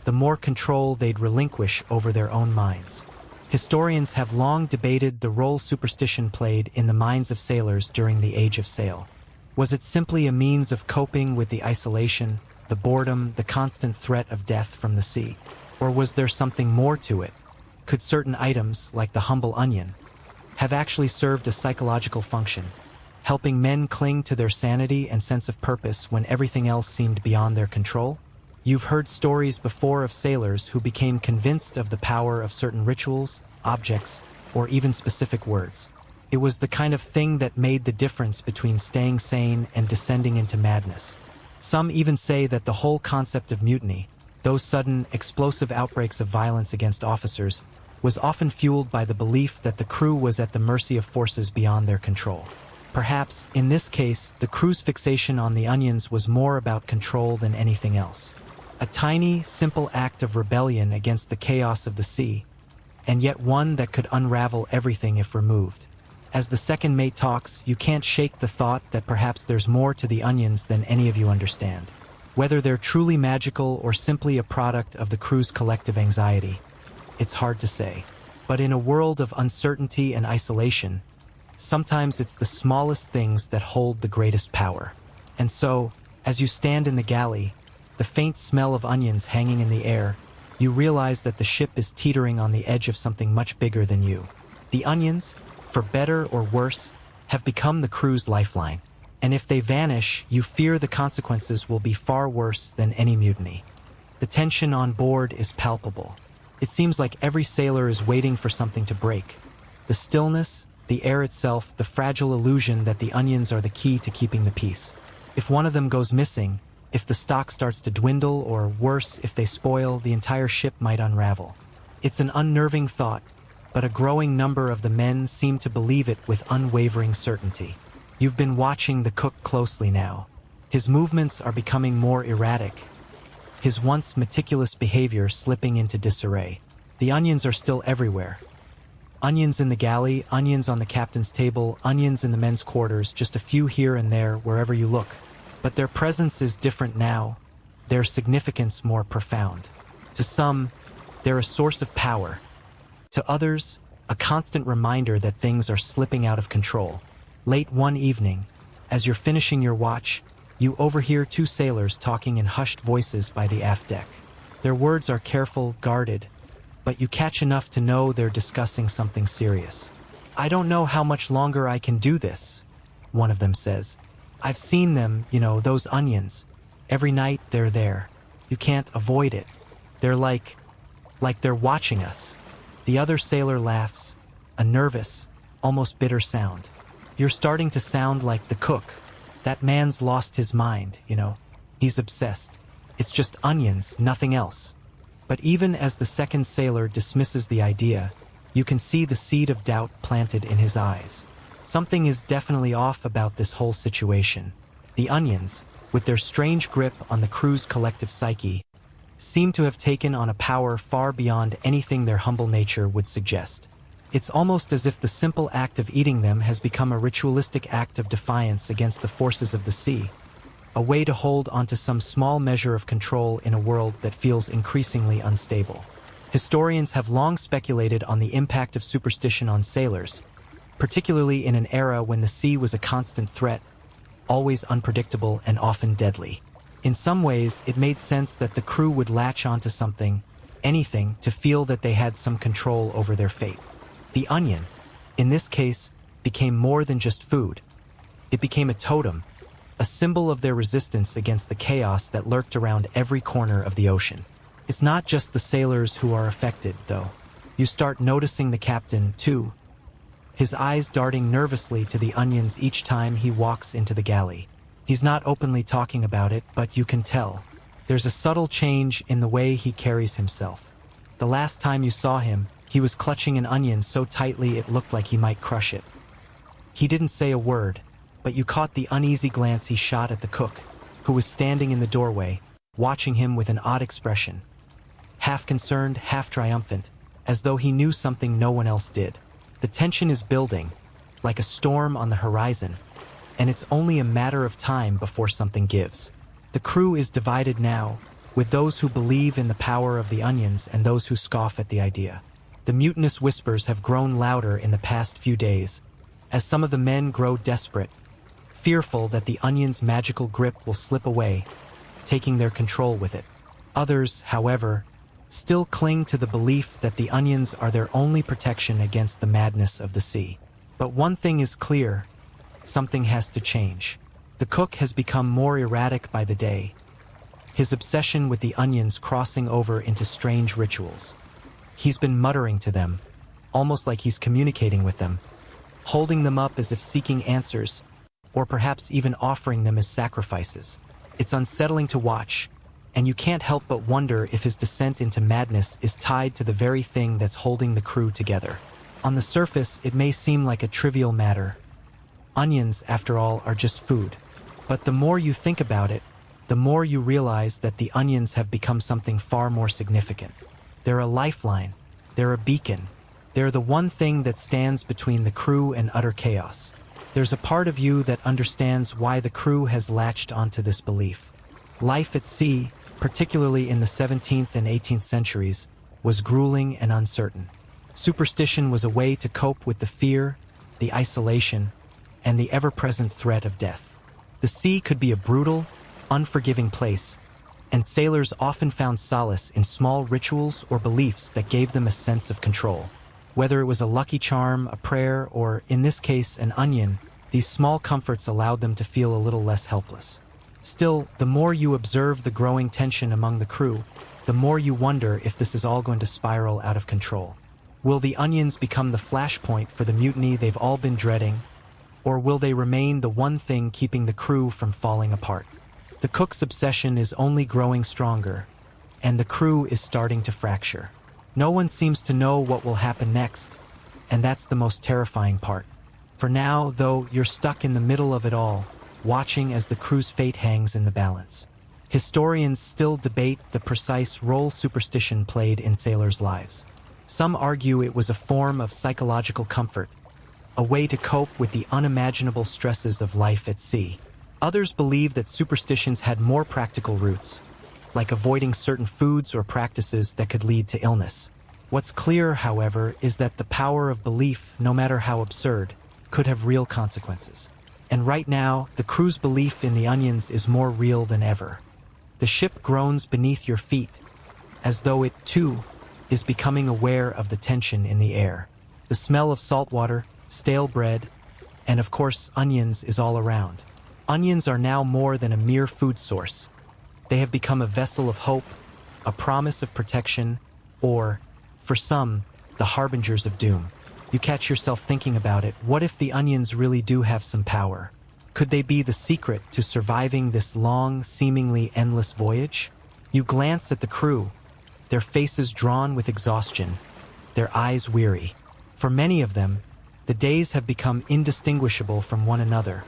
the more control they'd relinquish over their own minds. Historians have long debated the role superstition played in the minds of sailors during the Age of Sail. Was it simply a means of coping with the isolation, the boredom, the constant threat of death from the sea? Or was there something more to it? Could certain items, like the humble onion, have actually served a psychological function, helping men cling to their sanity and sense of purpose when everything else seemed beyond their control? You've heard stories before of sailors who became convinced of the power of certain rituals, objects, or even specific words. It was the kind of thing that made the difference between staying sane and descending into madness. Some even say that the whole concept of mutiny, those sudden, explosive outbreaks of violence against officers, was often fueled by the belief that the crew was at the mercy of forces beyond their control. Perhaps, in this case, the crew's fixation on the onions was more about control than anything else. A tiny, simple act of rebellion against the chaos of the sea, and yet one that could unravel everything if removed. As the second mate talks, you can't shake the thought that perhaps there's more to the onions than any of you understand. Whether they're truly magical or simply a product of the crew's collective anxiety, it's hard to say. But in a world of uncertainty and isolation, Sometimes it's the smallest things that hold the greatest power. And so, as you stand in the galley, the faint smell of onions hanging in the air, you realize that the ship is teetering on the edge of something much bigger than you. The onions, for better or worse, have become the crew's lifeline. And if they vanish, you fear the consequences will be far worse than any mutiny. The tension on board is palpable. It seems like every sailor is waiting for something to break. The stillness, the air itself, the fragile illusion that the onions are the key to keeping the peace. If one of them goes missing, if the stock starts to dwindle, or worse, if they spoil, the entire ship might unravel. It's an unnerving thought, but a growing number of the men seem to believe it with unwavering certainty. You've been watching the cook closely now. His movements are becoming more erratic, his once meticulous behavior slipping into disarray. The onions are still everywhere. Onions in the galley, onions on the captain's table, onions in the men's quarters, just a few here and there wherever you look. But their presence is different now, their significance more profound. To some, they're a source of power. To others, a constant reminder that things are slipping out of control. Late one evening, as you're finishing your watch, you overhear two sailors talking in hushed voices by the aft deck. Their words are careful, guarded, but you catch enough to know they're discussing something serious. "I don't know how much longer I can do this," one of them says. "I've seen them, those onions. Every night they're there. You can't avoid it. They're like they're watching us." The other sailor laughs, a nervous, almost bitter sound. "You're starting to sound like the cook. That man's lost his mind, He's obsessed. It's just onions, nothing else." But even as the second sailor dismisses the idea, you can see the seed of doubt planted in his eyes. Something is definitely off about this whole situation. The onions, with their strange grip on the crew's collective psyche, seem to have taken on a power far beyond anything their humble nature would suggest. It's almost as if the simple act of eating them has become a ritualistic act of defiance against the forces of the sea, a way to hold onto some small measure of control in a world that feels increasingly unstable. Historians have long speculated on the impact of superstition on sailors, particularly in an era when the sea was a constant threat, always unpredictable and often deadly. In some ways, it made sense that the crew would latch onto something, anything, to feel that they had some control over their fate. The onion, in this case, became more than just food. It became a totem, a symbol of their resistance against the chaos that lurked around every corner of the ocean. It's not just the sailors who are affected, though. You start noticing the captain, too, his eyes darting nervously to the onions each time he walks into the galley. He's not openly talking about it, but you can tell. There's a subtle change in the way he carries himself. The last time you saw him, he was clutching an onion so tightly it looked like he might crush it. He didn't say a word, but you caught the uneasy glance he shot at the cook, who was standing in the doorway, watching him with an odd expression. Half concerned, half triumphant, as though he knew something no one else did. The tension is building, like a storm on the horizon, and it's only a matter of time before something gives. The crew is divided now, with those who believe in the power of the onions and those who scoff at the idea. The mutinous whispers have grown louder in the past few days, as some of the men grow desperate, fearful that the onion's magical grip will slip away, taking their control with it. Others, however, still cling to the belief that the onions are their only protection against the madness of the sea. But one thing is clear: something has to change. The cook has become more erratic by the day, his obsession with the onions crossing over into strange rituals. He's been muttering to them, almost like he's communicating with them, holding them up as if seeking answers, or perhaps even offering them as sacrifices. It's unsettling to watch, and you can't help but wonder if his descent into madness is tied to the very thing that's holding the crew together. On the surface, it may seem like a trivial matter. Onions, after all, are just food. But the more you think about it, the more you realize that the onions have become something far more significant. They're a lifeline. They're a beacon. They're the one thing that stands between the crew and utter chaos. There's a part of you that understands why the crew has latched onto this belief. Life at sea, particularly in the 17th and 18th centuries, was grueling and uncertain. Superstition was a way to cope with the fear, the isolation, and the ever-present threat of death. The sea could be a brutal, unforgiving place, and sailors often found solace in small rituals or beliefs that gave them a sense of control. Whether it was a lucky charm, a prayer, or, in this case, an onion, these small comforts allowed them to feel a little less helpless. Still, the more you observe the growing tension among the crew, the more you wonder if this is all going to spiral out of control. Will the onions become the flashpoint for the mutiny they've all been dreading, or will they remain the one thing keeping the crew from falling apart? The cook's obsession is only growing stronger, and the crew is starting to fracture. No one seems to know what will happen next, and that's the most terrifying part. For now, though, you're stuck in the middle of it all, watching as the crew's fate hangs in the balance. Historians still debate the precise role superstition played in sailors' lives. Some argue it was a form of psychological comfort, a way to cope with the unimaginable stresses of life at sea. Others believe that superstitions had more practical roots, like avoiding certain foods or practices that could lead to illness. What's clear, however, is that the power of belief, no matter how absurd, could have real consequences. And right now, the crew's belief in the onions is more real than ever. The ship groans beneath your feet, as though it, too, is becoming aware of the tension in the air. The smell of salt water, stale bread, and of course onions is all around. Onions are now more than a mere food source. They have become a vessel of hope, a promise of protection, or, for some, the harbingers of doom. You catch yourself thinking about it. What if the onions really do have some power? Could they be the secret to surviving this long, seemingly endless voyage? You glance at the crew, their faces drawn with exhaustion, their eyes weary. For many of them, the days have become indistinguishable from one another.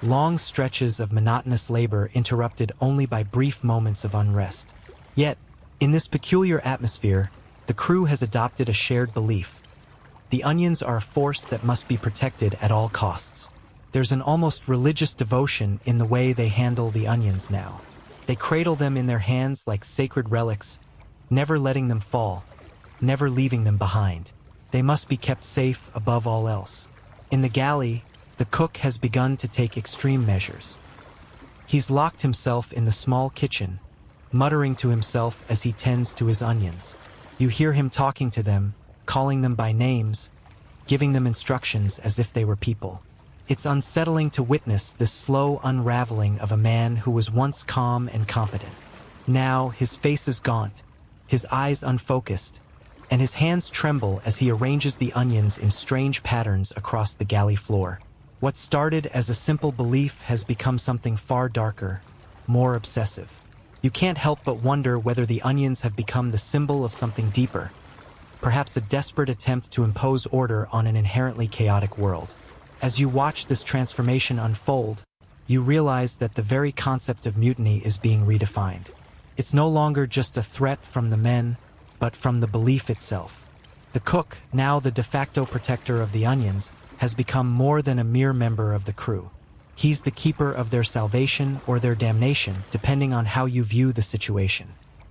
Long stretches of monotonous labor interrupted only by brief moments of unrest. Yet, in this peculiar atmosphere, the crew has adopted a shared belief. The onions are a force that must be protected at all costs. There's an almost religious devotion in the way they handle the onions now. They cradle them in their hands like sacred relics, never letting them fall, never leaving them behind. They must be kept safe above all else. In the galley, the cook has begun to take extreme measures. He's locked himself in the small kitchen, muttering to himself as he tends to his onions. You hear him talking to them, calling them by names, giving them instructions as if they were people. It's unsettling to witness this slow unraveling of a man who was once calm and competent. Now his face is gaunt, his eyes unfocused, and his hands tremble as he arranges the onions in strange patterns across the galley floor. What started as a simple belief has become something far darker, more obsessive. You can't help but wonder whether the onions have become the symbol of something deeper, perhaps a desperate attempt to impose order on an inherently chaotic world. As you watch this transformation unfold, you realize that the very concept of mutiny is being redefined. It's no longer just a threat from the men, but from the belief itself. The cook, now the de facto protector of the onions, has become more than a mere member of the crew. He's the keeper of their salvation or their damnation, depending on how you view the situation.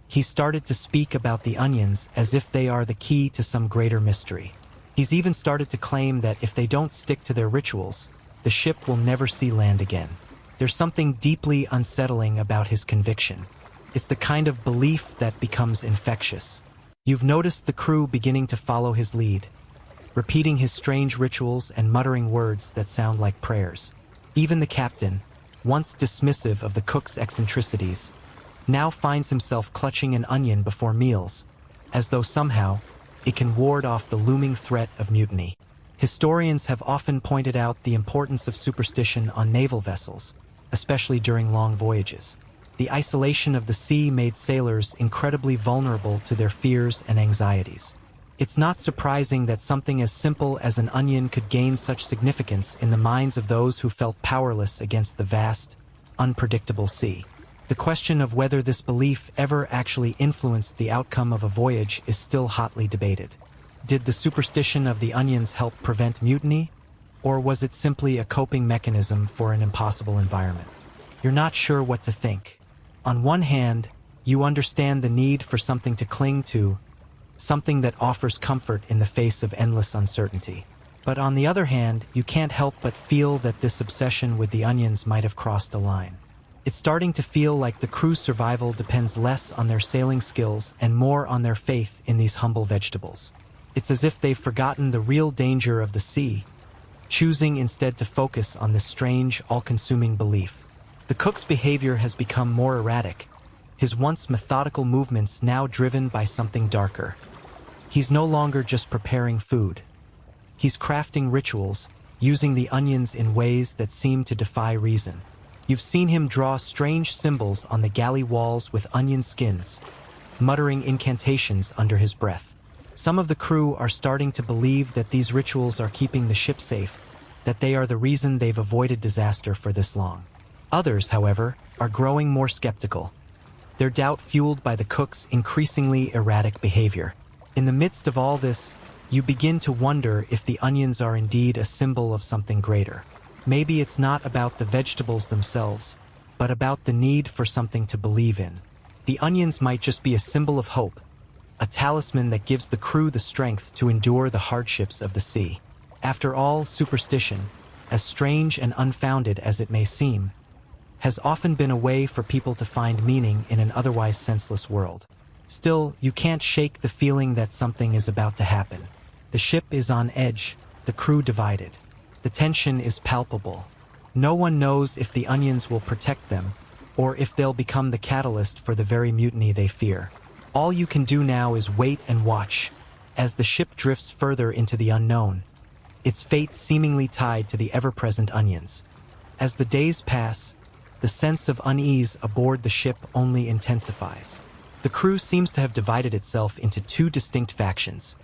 He's started to speak about the onions as if they are the key to some greater mystery. He's even started to claim that if they don't stick to their rituals, the ship will never see land again. There's something deeply unsettling about his conviction. It's the kind of belief that becomes infectious. You've noticed the crew beginning to follow his lead, repeating his strange rituals and muttering words that sound like prayers. Even the captain, once dismissive of the cook's eccentricities, now finds himself clutching an onion before meals, as though somehow it can ward off the looming threat of mutiny. Historians have often pointed out the importance of superstition on naval vessels, especially during long voyages. The isolation of the sea made sailors incredibly vulnerable to their fears and anxieties. It's not surprising that something as simple as an onion could gain such significance in the minds of those who felt powerless against the vast, unpredictable sea. The question of whether this belief ever actually influenced the outcome of a voyage is still hotly debated. Did the superstition of the onions help prevent mutiny, or was it simply a coping mechanism for an impossible environment? You're not sure what to think. On one hand, you understand the need for something to cling to, something that offers comfort in the face of endless uncertainty. But on the other hand, you can't help but feel that this obsession with the onions might have crossed a line. It's starting to feel like the crew's survival depends less on their sailing skills and more on their faith in these humble vegetables. It's as if they've forgotten the real danger of the sea, choosing instead to focus on this strange, all-consuming belief. The cook's behavior has become more erratic, his once methodical movements now driven by something darker. He's no longer just preparing food. He's crafting rituals, using the onions in ways that seem to defy reason. You've seen him draw strange symbols on the galley walls with onion skins, muttering incantations under his breath. Some of the crew are starting to believe that these rituals are keeping the ship safe, that they are the reason they've avoided disaster for this long. Others, however, are growing more skeptical, their doubt fueled by the cook's increasingly erratic behavior. In the midst of all this, you begin to wonder if the onions are indeed a symbol of something greater. Maybe it's not about the vegetables themselves, but about the need for something to believe in. The onions might just be a symbol of hope, a talisman that gives the crew the strength to endure the hardships of the sea. After all, superstition, as strange and unfounded as it may seem, has often been a way for people to find meaning in an otherwise senseless world. Still, you can't shake the feeling that something is about to happen. The ship is on edge, the crew divided. The tension is palpable. No one knows if the onions will protect them, or if they'll become the catalyst for the very mutiny they fear. All you can do now is wait and watch, as the ship drifts further into the unknown, its fate seemingly tied to the ever-present onions. As the days pass, the sense of unease aboard the ship only intensifies. The crew seems to have divided itself into two distinct factions: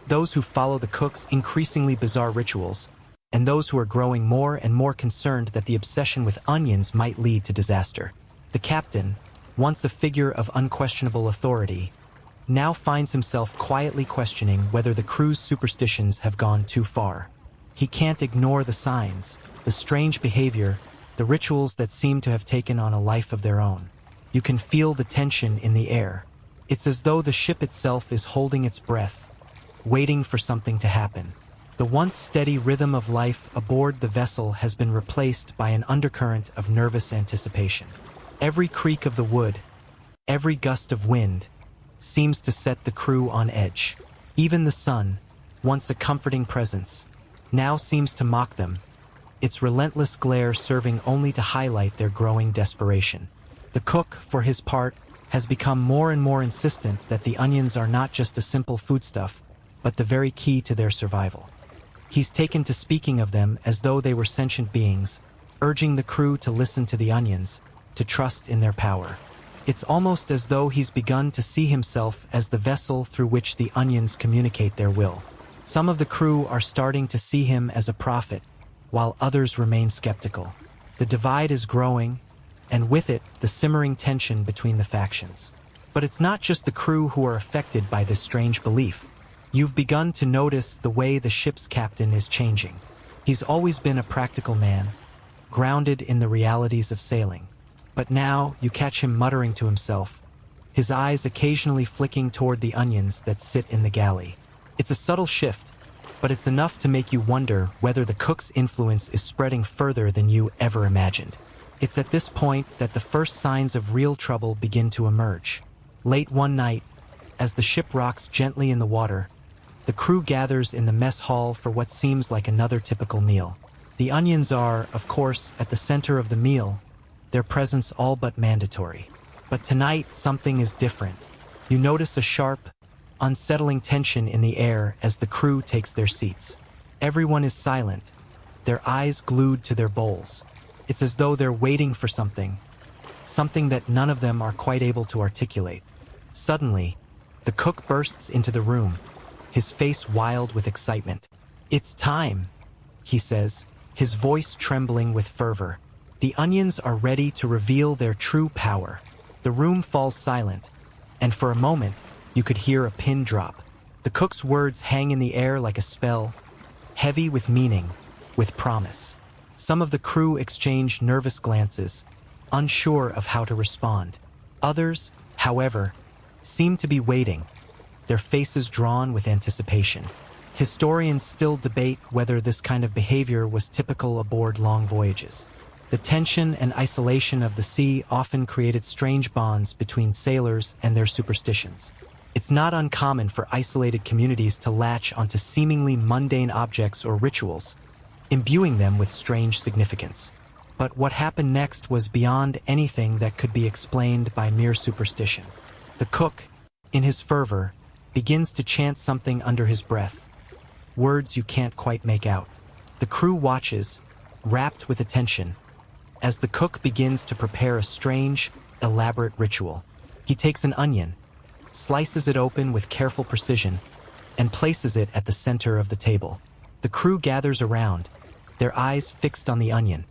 those who follow the cook's increasingly bizarre rituals, and those who are growing more and more concerned that the obsession with onions might lead to disaster. The captain, once a figure of unquestionable authority, now finds himself quietly questioning whether the crew's superstitions have gone too far. He can't ignore the signs, the strange behavior, the rituals that seem to have taken on a life of their own. You can feel the tension in the air. It's as though the ship itself is holding its breath, waiting for something to happen. The once steady rhythm of life aboard the vessel has been replaced by an undercurrent of nervous anticipation. Every creak of the wood, every gust of wind, seems to set the crew on edge. Even the sun, once a comforting presence, now seems to mock them, its relentless glare serving only to highlight their growing desperation. The cook, for his part, has become more and more insistent that the onions are not just a simple foodstuff, but the very key to their survival. He's taken to speaking of them as though they were sentient beings, urging the crew to listen to the onions, to trust in their power. It's almost as though he's begun to see himself as the vessel through which the onions communicate their will. Some of the crew are starting to see him as a prophet, while others remain skeptical. The divide is growing, and with it, the simmering tension between the factions. But it's not just the crew who are affected by this strange belief. You've begun to notice the way the ship's captain is changing. He's always been a practical man, grounded in the realities of sailing. But now you catch him muttering to himself, his eyes occasionally flicking toward the onions that sit in the galley. It's a subtle shift, but it's enough to make you wonder whether the cook's influence is spreading further than you ever imagined. It's at this point that the first signs of real trouble begin to emerge. Late one night, as the ship rocks gently in the water, the crew gathers in the mess hall for what seems like another typical meal. The onions are, of course, at the center of the meal, their presence all but mandatory. But tonight, something is different. You notice a sharp, unsettling tension in the air as the crew takes their seats. Everyone is silent, their eyes glued to their bowls. It's as though they're waiting for something that none of them are quite able to articulate. Suddenly, the cook bursts into the room, his face wild with excitement. "It's time," he says, his voice trembling with fervor. The onions are ready to reveal their true power. The room falls silent, and for a moment, you could hear a pin drop. The cook's words hang in the air like a spell, heavy with meaning, with promise. Some of the crew exchange nervous glances, unsure of how to respond. Others, however, seem to be waiting, their faces drawn with anticipation. Historians still debate whether this kind of behavior was typical aboard long voyages. The tension and isolation of the sea often created strange bonds between sailors and their superstitions. It's not uncommon for isolated communities to latch onto seemingly mundane objects or rituals, imbuing them with strange significance. But what happened next was beyond anything that could be explained by mere superstition. The cook, in his fervor, begins to chant something under his breath, words you can't quite make out. The crew watches, rapt with attention, as the cook begins to prepare a strange, elaborate ritual. He takes an onion, slices it open with careful precision, and places it at the center of the table. The crew gathers around, their eyes fixed on the onion,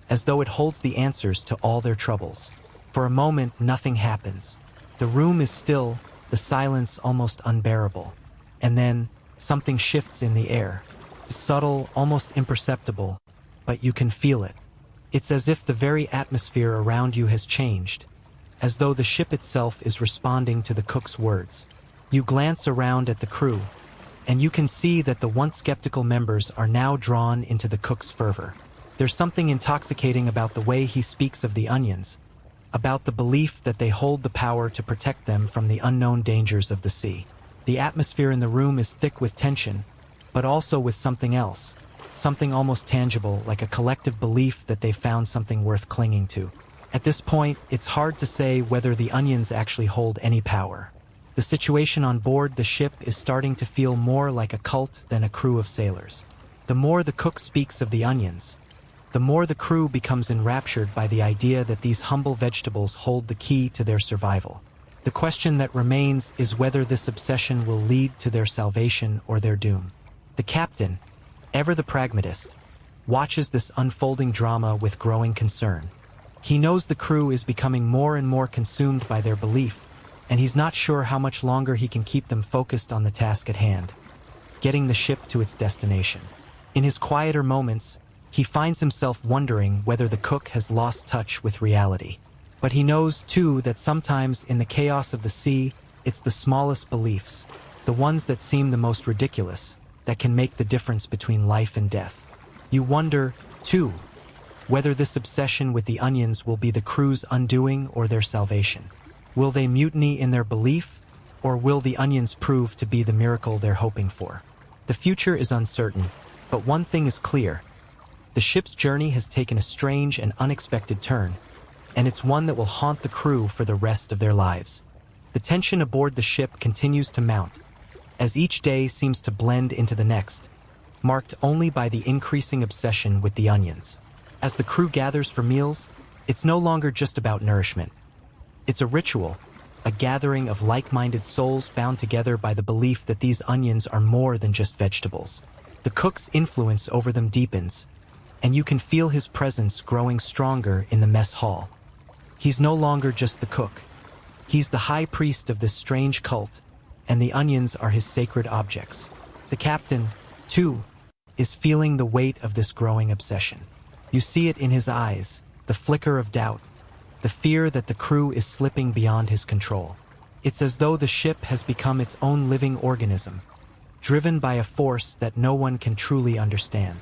as though it holds the answers to all their troubles. For a moment, nothing happens. The room is still, the silence almost unbearable. And then, something shifts in the air. Subtle, almost imperceptible, but you can feel it. It's as if the very atmosphere around you has changed, as though the ship itself is responding to the cook's words. You glance around at the crew, and you can see that the once skeptical members are now drawn into the cook's fervor. There's something intoxicating about the way he speaks of the onions, about the belief that they hold the power to protect them from the unknown dangers of the sea. The atmosphere in the room is thick with tension, but also with something else, something almost tangible, like a collective belief that they've found something worth clinging to. At this point, it's hard to say whether the onions actually hold any power. The situation on board the ship is starting to feel more like a cult than a crew of sailors. The more the cook speaks of the onions, the more the crew becomes enraptured by the idea that these humble vegetables hold the key to their survival. The question that remains is whether this obsession will lead to their salvation or their doom. The captain, ever the pragmatist, watches this unfolding drama with growing concern. He knows the crew is becoming more and more consumed by their belief, and he's not sure how much longer he can keep them focused on the task at hand, getting the ship to its destination. In his quieter moments, he finds himself wondering whether the cook has lost touch with reality. But he knows, too, that sometimes in the chaos of the sea, it's the smallest beliefs, the ones that seem the most ridiculous, that can make the difference between life and death. You wonder, too, whether this obsession with the onions will be the crew's undoing or their salvation. Will they mutiny in their belief, or will the onions prove to be the miracle they're hoping for? The future is uncertain, but one thing is clear. The ship's journey has taken a strange and unexpected turn, and it's one that will haunt the crew for the rest of their lives. The tension aboard the ship continues to mount, as each day seems to blend into the next, marked only by the increasing obsession with the onions. As the crew gathers for meals, it's no longer just about nourishment. It's a ritual, a gathering of like-minded souls bound together by the belief that these onions are more than just vegetables. The cook's influence over them deepens, and you can feel his presence growing stronger in the mess hall. He's no longer just the cook. He's the high priest of this strange cult, and the onions are his sacred objects. The captain, too, is feeling the weight of this growing obsession. You see it in his eyes, the flicker of doubt, the fear that the crew is slipping beyond his control. It's as though the ship has become its own living organism, driven by a force that no one can truly understand.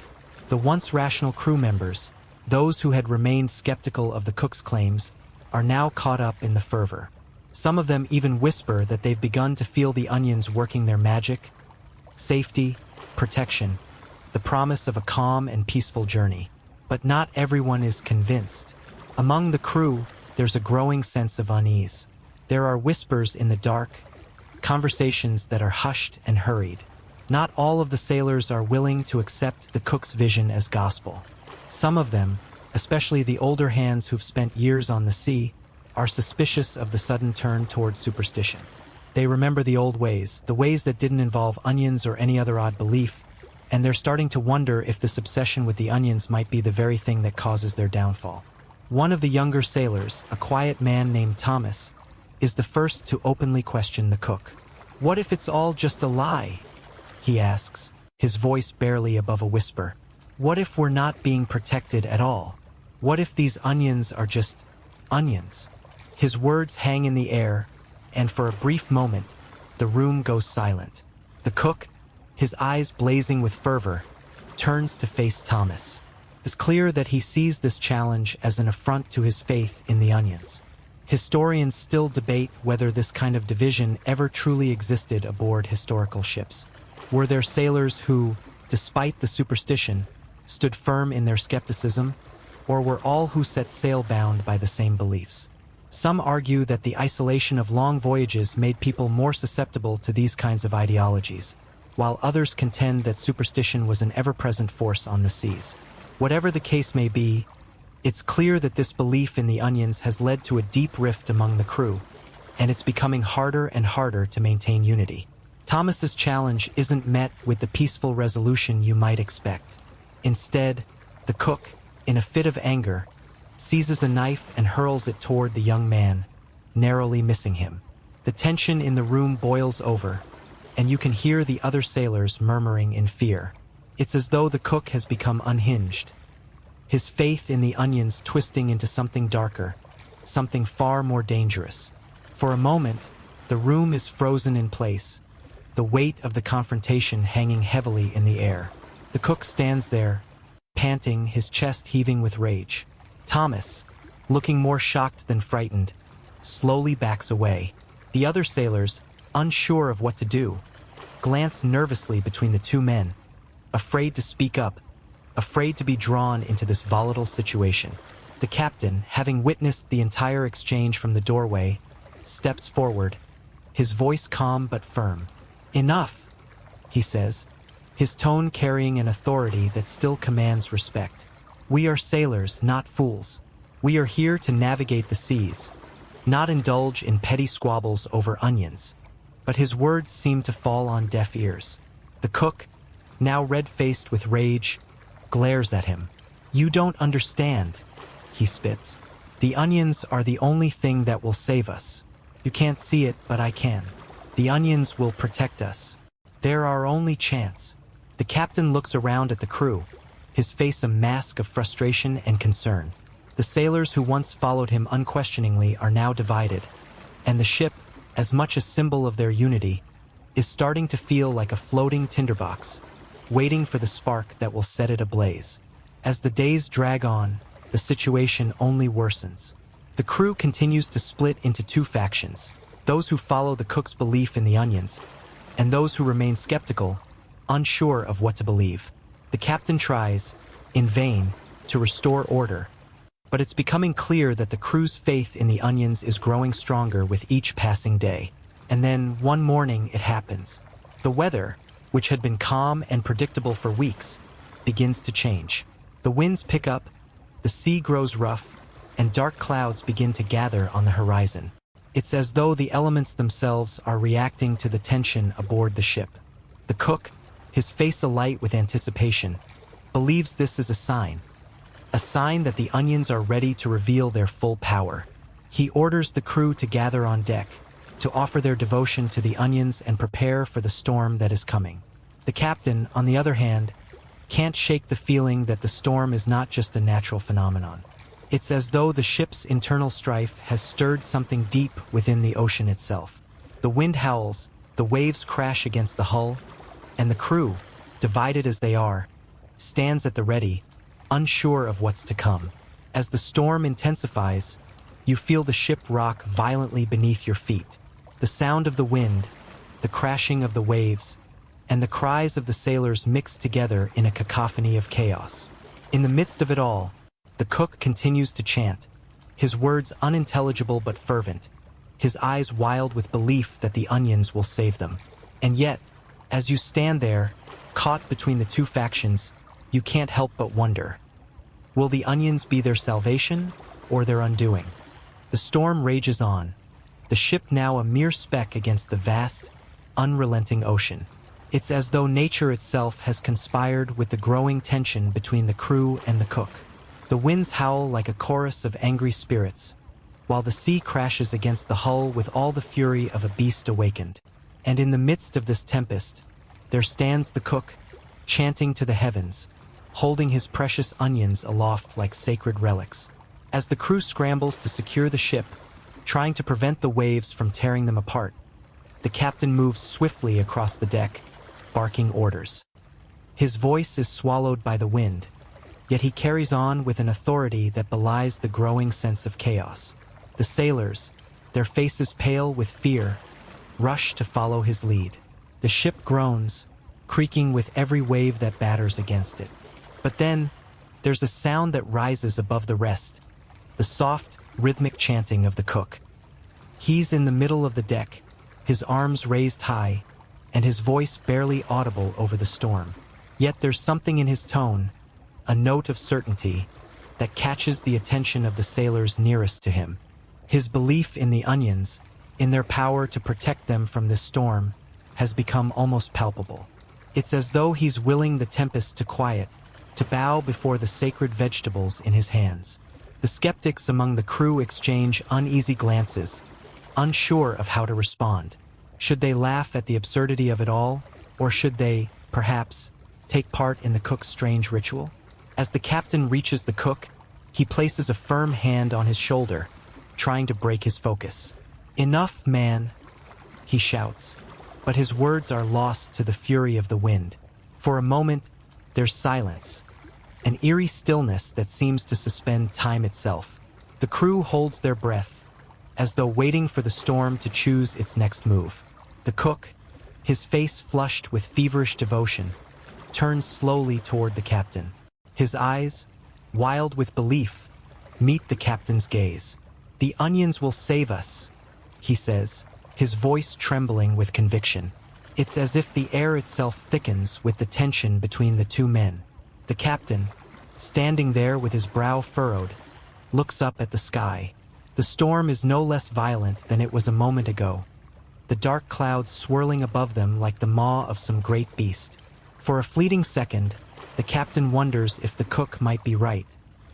The once rational crew members, those who had remained skeptical of the cook's claims, are now caught up in the fervor. Some of them even whisper that they've begun to feel the onions working their magic, safety, protection, the promise of a calm and peaceful journey. But not everyone is convinced. Among the crew, there's a growing sense of unease. There are whispers in the dark, conversations that are hushed and hurried. Not all of the sailors are willing to accept the cook's vision as gospel. Some of them, especially the older hands who've spent years on the sea, are suspicious of the sudden turn toward superstition. They remember the old ways, the ways that didn't involve onions or any other odd belief, and they're starting to wonder if this obsession with the onions might be the very thing that causes their downfall. One of the younger sailors, a quiet man named Thomas, is the first to openly question the cook. "What if it's all just a lie?" he asks, his voice barely above a whisper. "What if we're not being protected at all? What if these onions are just onions?" His words hang in the air, and for a brief moment, the room goes silent. The cook, his eyes blazing with fervor, turns to face Thomas. It's clear that he sees this challenge as an affront to his faith in the onions. Historians still debate whether this kind of division ever truly existed aboard historical ships. Were there sailors who, despite the superstition, stood firm in their skepticism, or were all who set sail bound by the same beliefs? Some argue that the isolation of long voyages made people more susceptible to these kinds of ideologies, while others contend that superstition was an ever-present force on the seas. Whatever the case may be, it's clear that this belief in the onions has led to a deep rift among the crew, and it's becoming harder and harder to maintain unity. Thomas's challenge isn't met with the peaceful resolution you might expect. Instead, the cook, in a fit of anger, seizes a knife and hurls it toward the young man, narrowly missing him. The tension in the room boils over, and you can hear the other sailors murmuring in fear. It's as though the cook has become unhinged, his faith in the onions twisting into something darker, something far more dangerous. For a moment, the room is frozen in place, the weight of the confrontation hanging heavily in the air. The cook stands there, panting, his chest heaving with rage. Thomas, looking more shocked than frightened, slowly backs away. The other sailors, unsure of what to do, glance nervously between the two men, afraid to speak up, afraid to be drawn into this volatile situation. The captain, having witnessed the entire exchange from the doorway, steps forward, his voice calm but firm. "Enough," he says, his tone carrying an authority that still commands respect. "We are sailors, not fools. We are here to navigate the seas, not indulge in petty squabbles over onions." But his words seem to fall on deaf ears. The cook, now red-faced with rage, glares at him. "You don't understand," he spits. "The onions are the only thing that will save us. You can't see it, but I can. The onions will protect us. They're our only chance." The captain looks around at the crew, his face a mask of frustration and concern. The sailors who once followed him unquestioningly are now divided, and the ship, as much a symbol of their unity, is starting to feel like a floating tinderbox, waiting for the spark that will set it ablaze. As the days drag on, the situation only worsens. The crew continues to split into two factions, those who follow the cook's belief in the onions, and those who remain skeptical, unsure of what to believe. The captain tries, in vain, to restore order, but it's becoming clear that the crew's faith in the onions is growing stronger with each passing day. And then, one morning, it happens. The weather, which had been calm and predictable for weeks, begins to change. The winds pick up, the sea grows rough, and dark clouds begin to gather on the horizon. It's as though the elements themselves are reacting to the tension aboard the ship. The cook, his face alight with anticipation, believes this is a sign that the onions are ready to reveal their full power. He orders the crew to gather on deck, to offer their devotion to the onions and prepare for the storm that is coming. The captain, on the other hand, can't shake the feeling that the storm is not just a natural phenomenon. It's as though the ship's internal strife has stirred something deep within the ocean itself. The wind howls, the waves crash against the hull, and the crew, divided as they are, stands at the ready, unsure of what's to come. As the storm intensifies, you feel the ship rock violently beneath your feet. The sound of the wind, the crashing of the waves, and the cries of the sailors mix together in a cacophony of chaos. In the midst of it all, the cook continues to chant, his words unintelligible but fervent, his eyes wild with belief that the onions will save them. And yet, as you stand there, caught between the two factions, you can't help but wonder. Will the onions be their salvation or their undoing? The storm rages on, the ship now a mere speck against the vast, unrelenting ocean. It's as though nature itself has conspired with the growing tension between the crew and the cook. The winds howl like a chorus of angry spirits, while the sea crashes against the hull with all the fury of a beast awakened. And in the midst of this tempest, there stands the cook, chanting to the heavens, holding his precious onions aloft like sacred relics. As the crew scrambles to secure the ship, trying to prevent the waves from tearing them apart, the captain moves swiftly across the deck, barking orders. His voice is swallowed by the wind, yet he carries on with an authority that belies the growing sense of chaos. The sailors, their faces pale with fear, rush to follow his lead. The ship groans, creaking with every wave that batters against it. But then, there's a sound that rises above the rest, the soft, rhythmic chanting of the cook. He's in the middle of the deck, his arms raised high, and his voice barely audible over the storm. Yet there's something in his tone, a note of certainty, that catches the attention of the sailors nearest to him. His belief in the onions, in their power to protect them from this storm, has become almost palpable. It's as though he's willing the tempest to quiet, to bow before the sacred vegetables in his hands. The skeptics among the crew exchange uneasy glances, unsure of how to respond. Should they laugh at the absurdity of it all, or should they, perhaps, take part in the cook's strange ritual? As the captain reaches the cook, he places a firm hand on his shoulder, trying to break his focus. "Enough, man," he shouts, but his words are lost to the fury of the wind. For a moment, there's silence, an eerie stillness that seems to suspend time itself. The crew holds their breath, as though waiting for the storm to choose its next move. The cook, his face flushed with feverish devotion, turns slowly toward the captain. His eyes, wild with belief, meet the captain's gaze. "The onions will save us," he says, his voice trembling with conviction. It's as if the air itself thickens with the tension between the two men. The captain, standing there with his brow furrowed, looks up at the sky. The storm is no less violent than it was a moment ago, the dark clouds swirling above them like the maw of some great beast. For a fleeting second, the captain wonders if the cook might be right,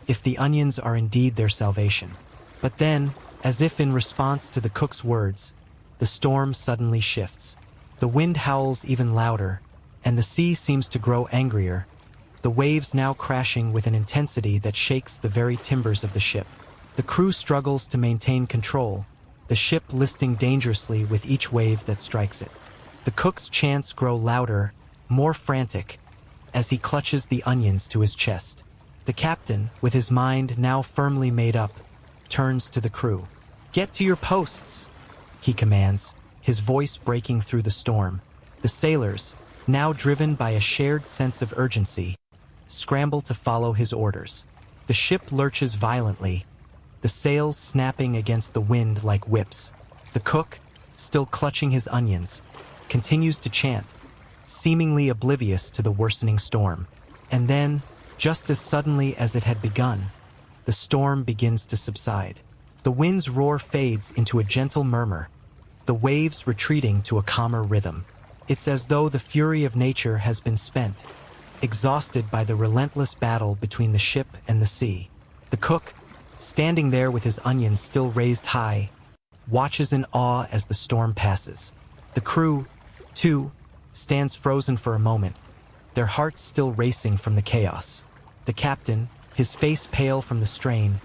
if the onions are indeed their salvation. But then, as if in response to the cook's words, the storm suddenly shifts. The wind howls even louder, and the sea seems to grow angrier, the waves now crashing with an intensity that shakes the very timbers of the ship. The crew struggles to maintain control, the ship listing dangerously with each wave that strikes it. The cook's chants grow louder, more frantic, as he clutches the onions to his chest. The captain, with his mind now firmly made up, turns to the crew. "Get to your posts," he commands, his voice breaking through the storm. The sailors, now driven by a shared sense of urgency, scramble to follow his orders. The ship lurches violently, the sails snapping against the wind like whips. The cook, still clutching his onions, continues to chant, seemingly oblivious to the worsening storm. And then, just as suddenly as it had begun, the storm begins to subside. The wind's roar fades into a gentle murmur, the waves retreating to a calmer rhythm. It's as though the fury of nature has been spent, exhausted by the relentless battle between the ship and the sea. The cook, standing there with his onions still raised high, watches in awe as the storm passes. The crew, too, stands frozen for a moment, their hearts still racing from the chaos. The captain, his face pale from the strain,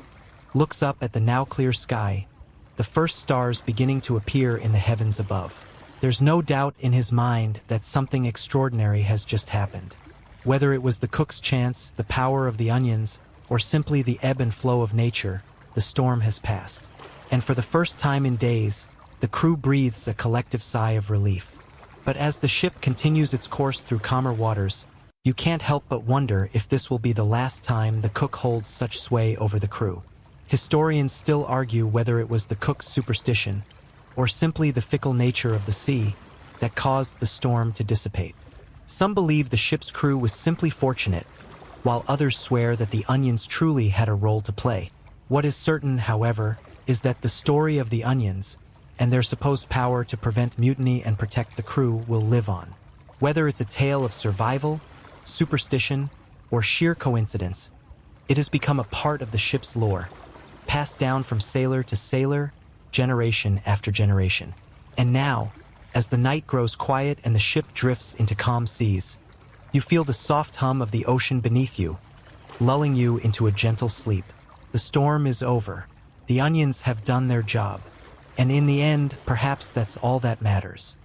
looks up at the now clear sky, the first stars beginning to appear in the heavens above. There's no doubt in his mind that something extraordinary has just happened. Whether it was the cook's chants, the power of the onions, or simply the ebb and flow of nature, the storm has passed. And for the first time in days, the crew breathes a collective sigh of relief. But as the ship continues its course through calmer waters, you can't help but wonder if this will be the last time the cook holds such sway over the crew. Historians still argue whether it was the cook's superstition, or simply the fickle nature of the sea, that caused the storm to dissipate. Some believe the ship's crew was simply fortunate, while others swear that the onions truly had a role to play. What is certain, however, is that the story of the onions, and their supposed power to prevent mutiny and protect the crew, will live on. Whether it's a tale of survival, superstition, or sheer coincidence, it has become a part of the ship's lore, passed down from sailor to sailor, generation after generation. And now, as the night grows quiet and the ship drifts into calm seas, you feel the soft hum of the ocean beneath you, lulling you into a gentle sleep. The storm is over. The onions have done their job. And in the end, perhaps that's all that matters.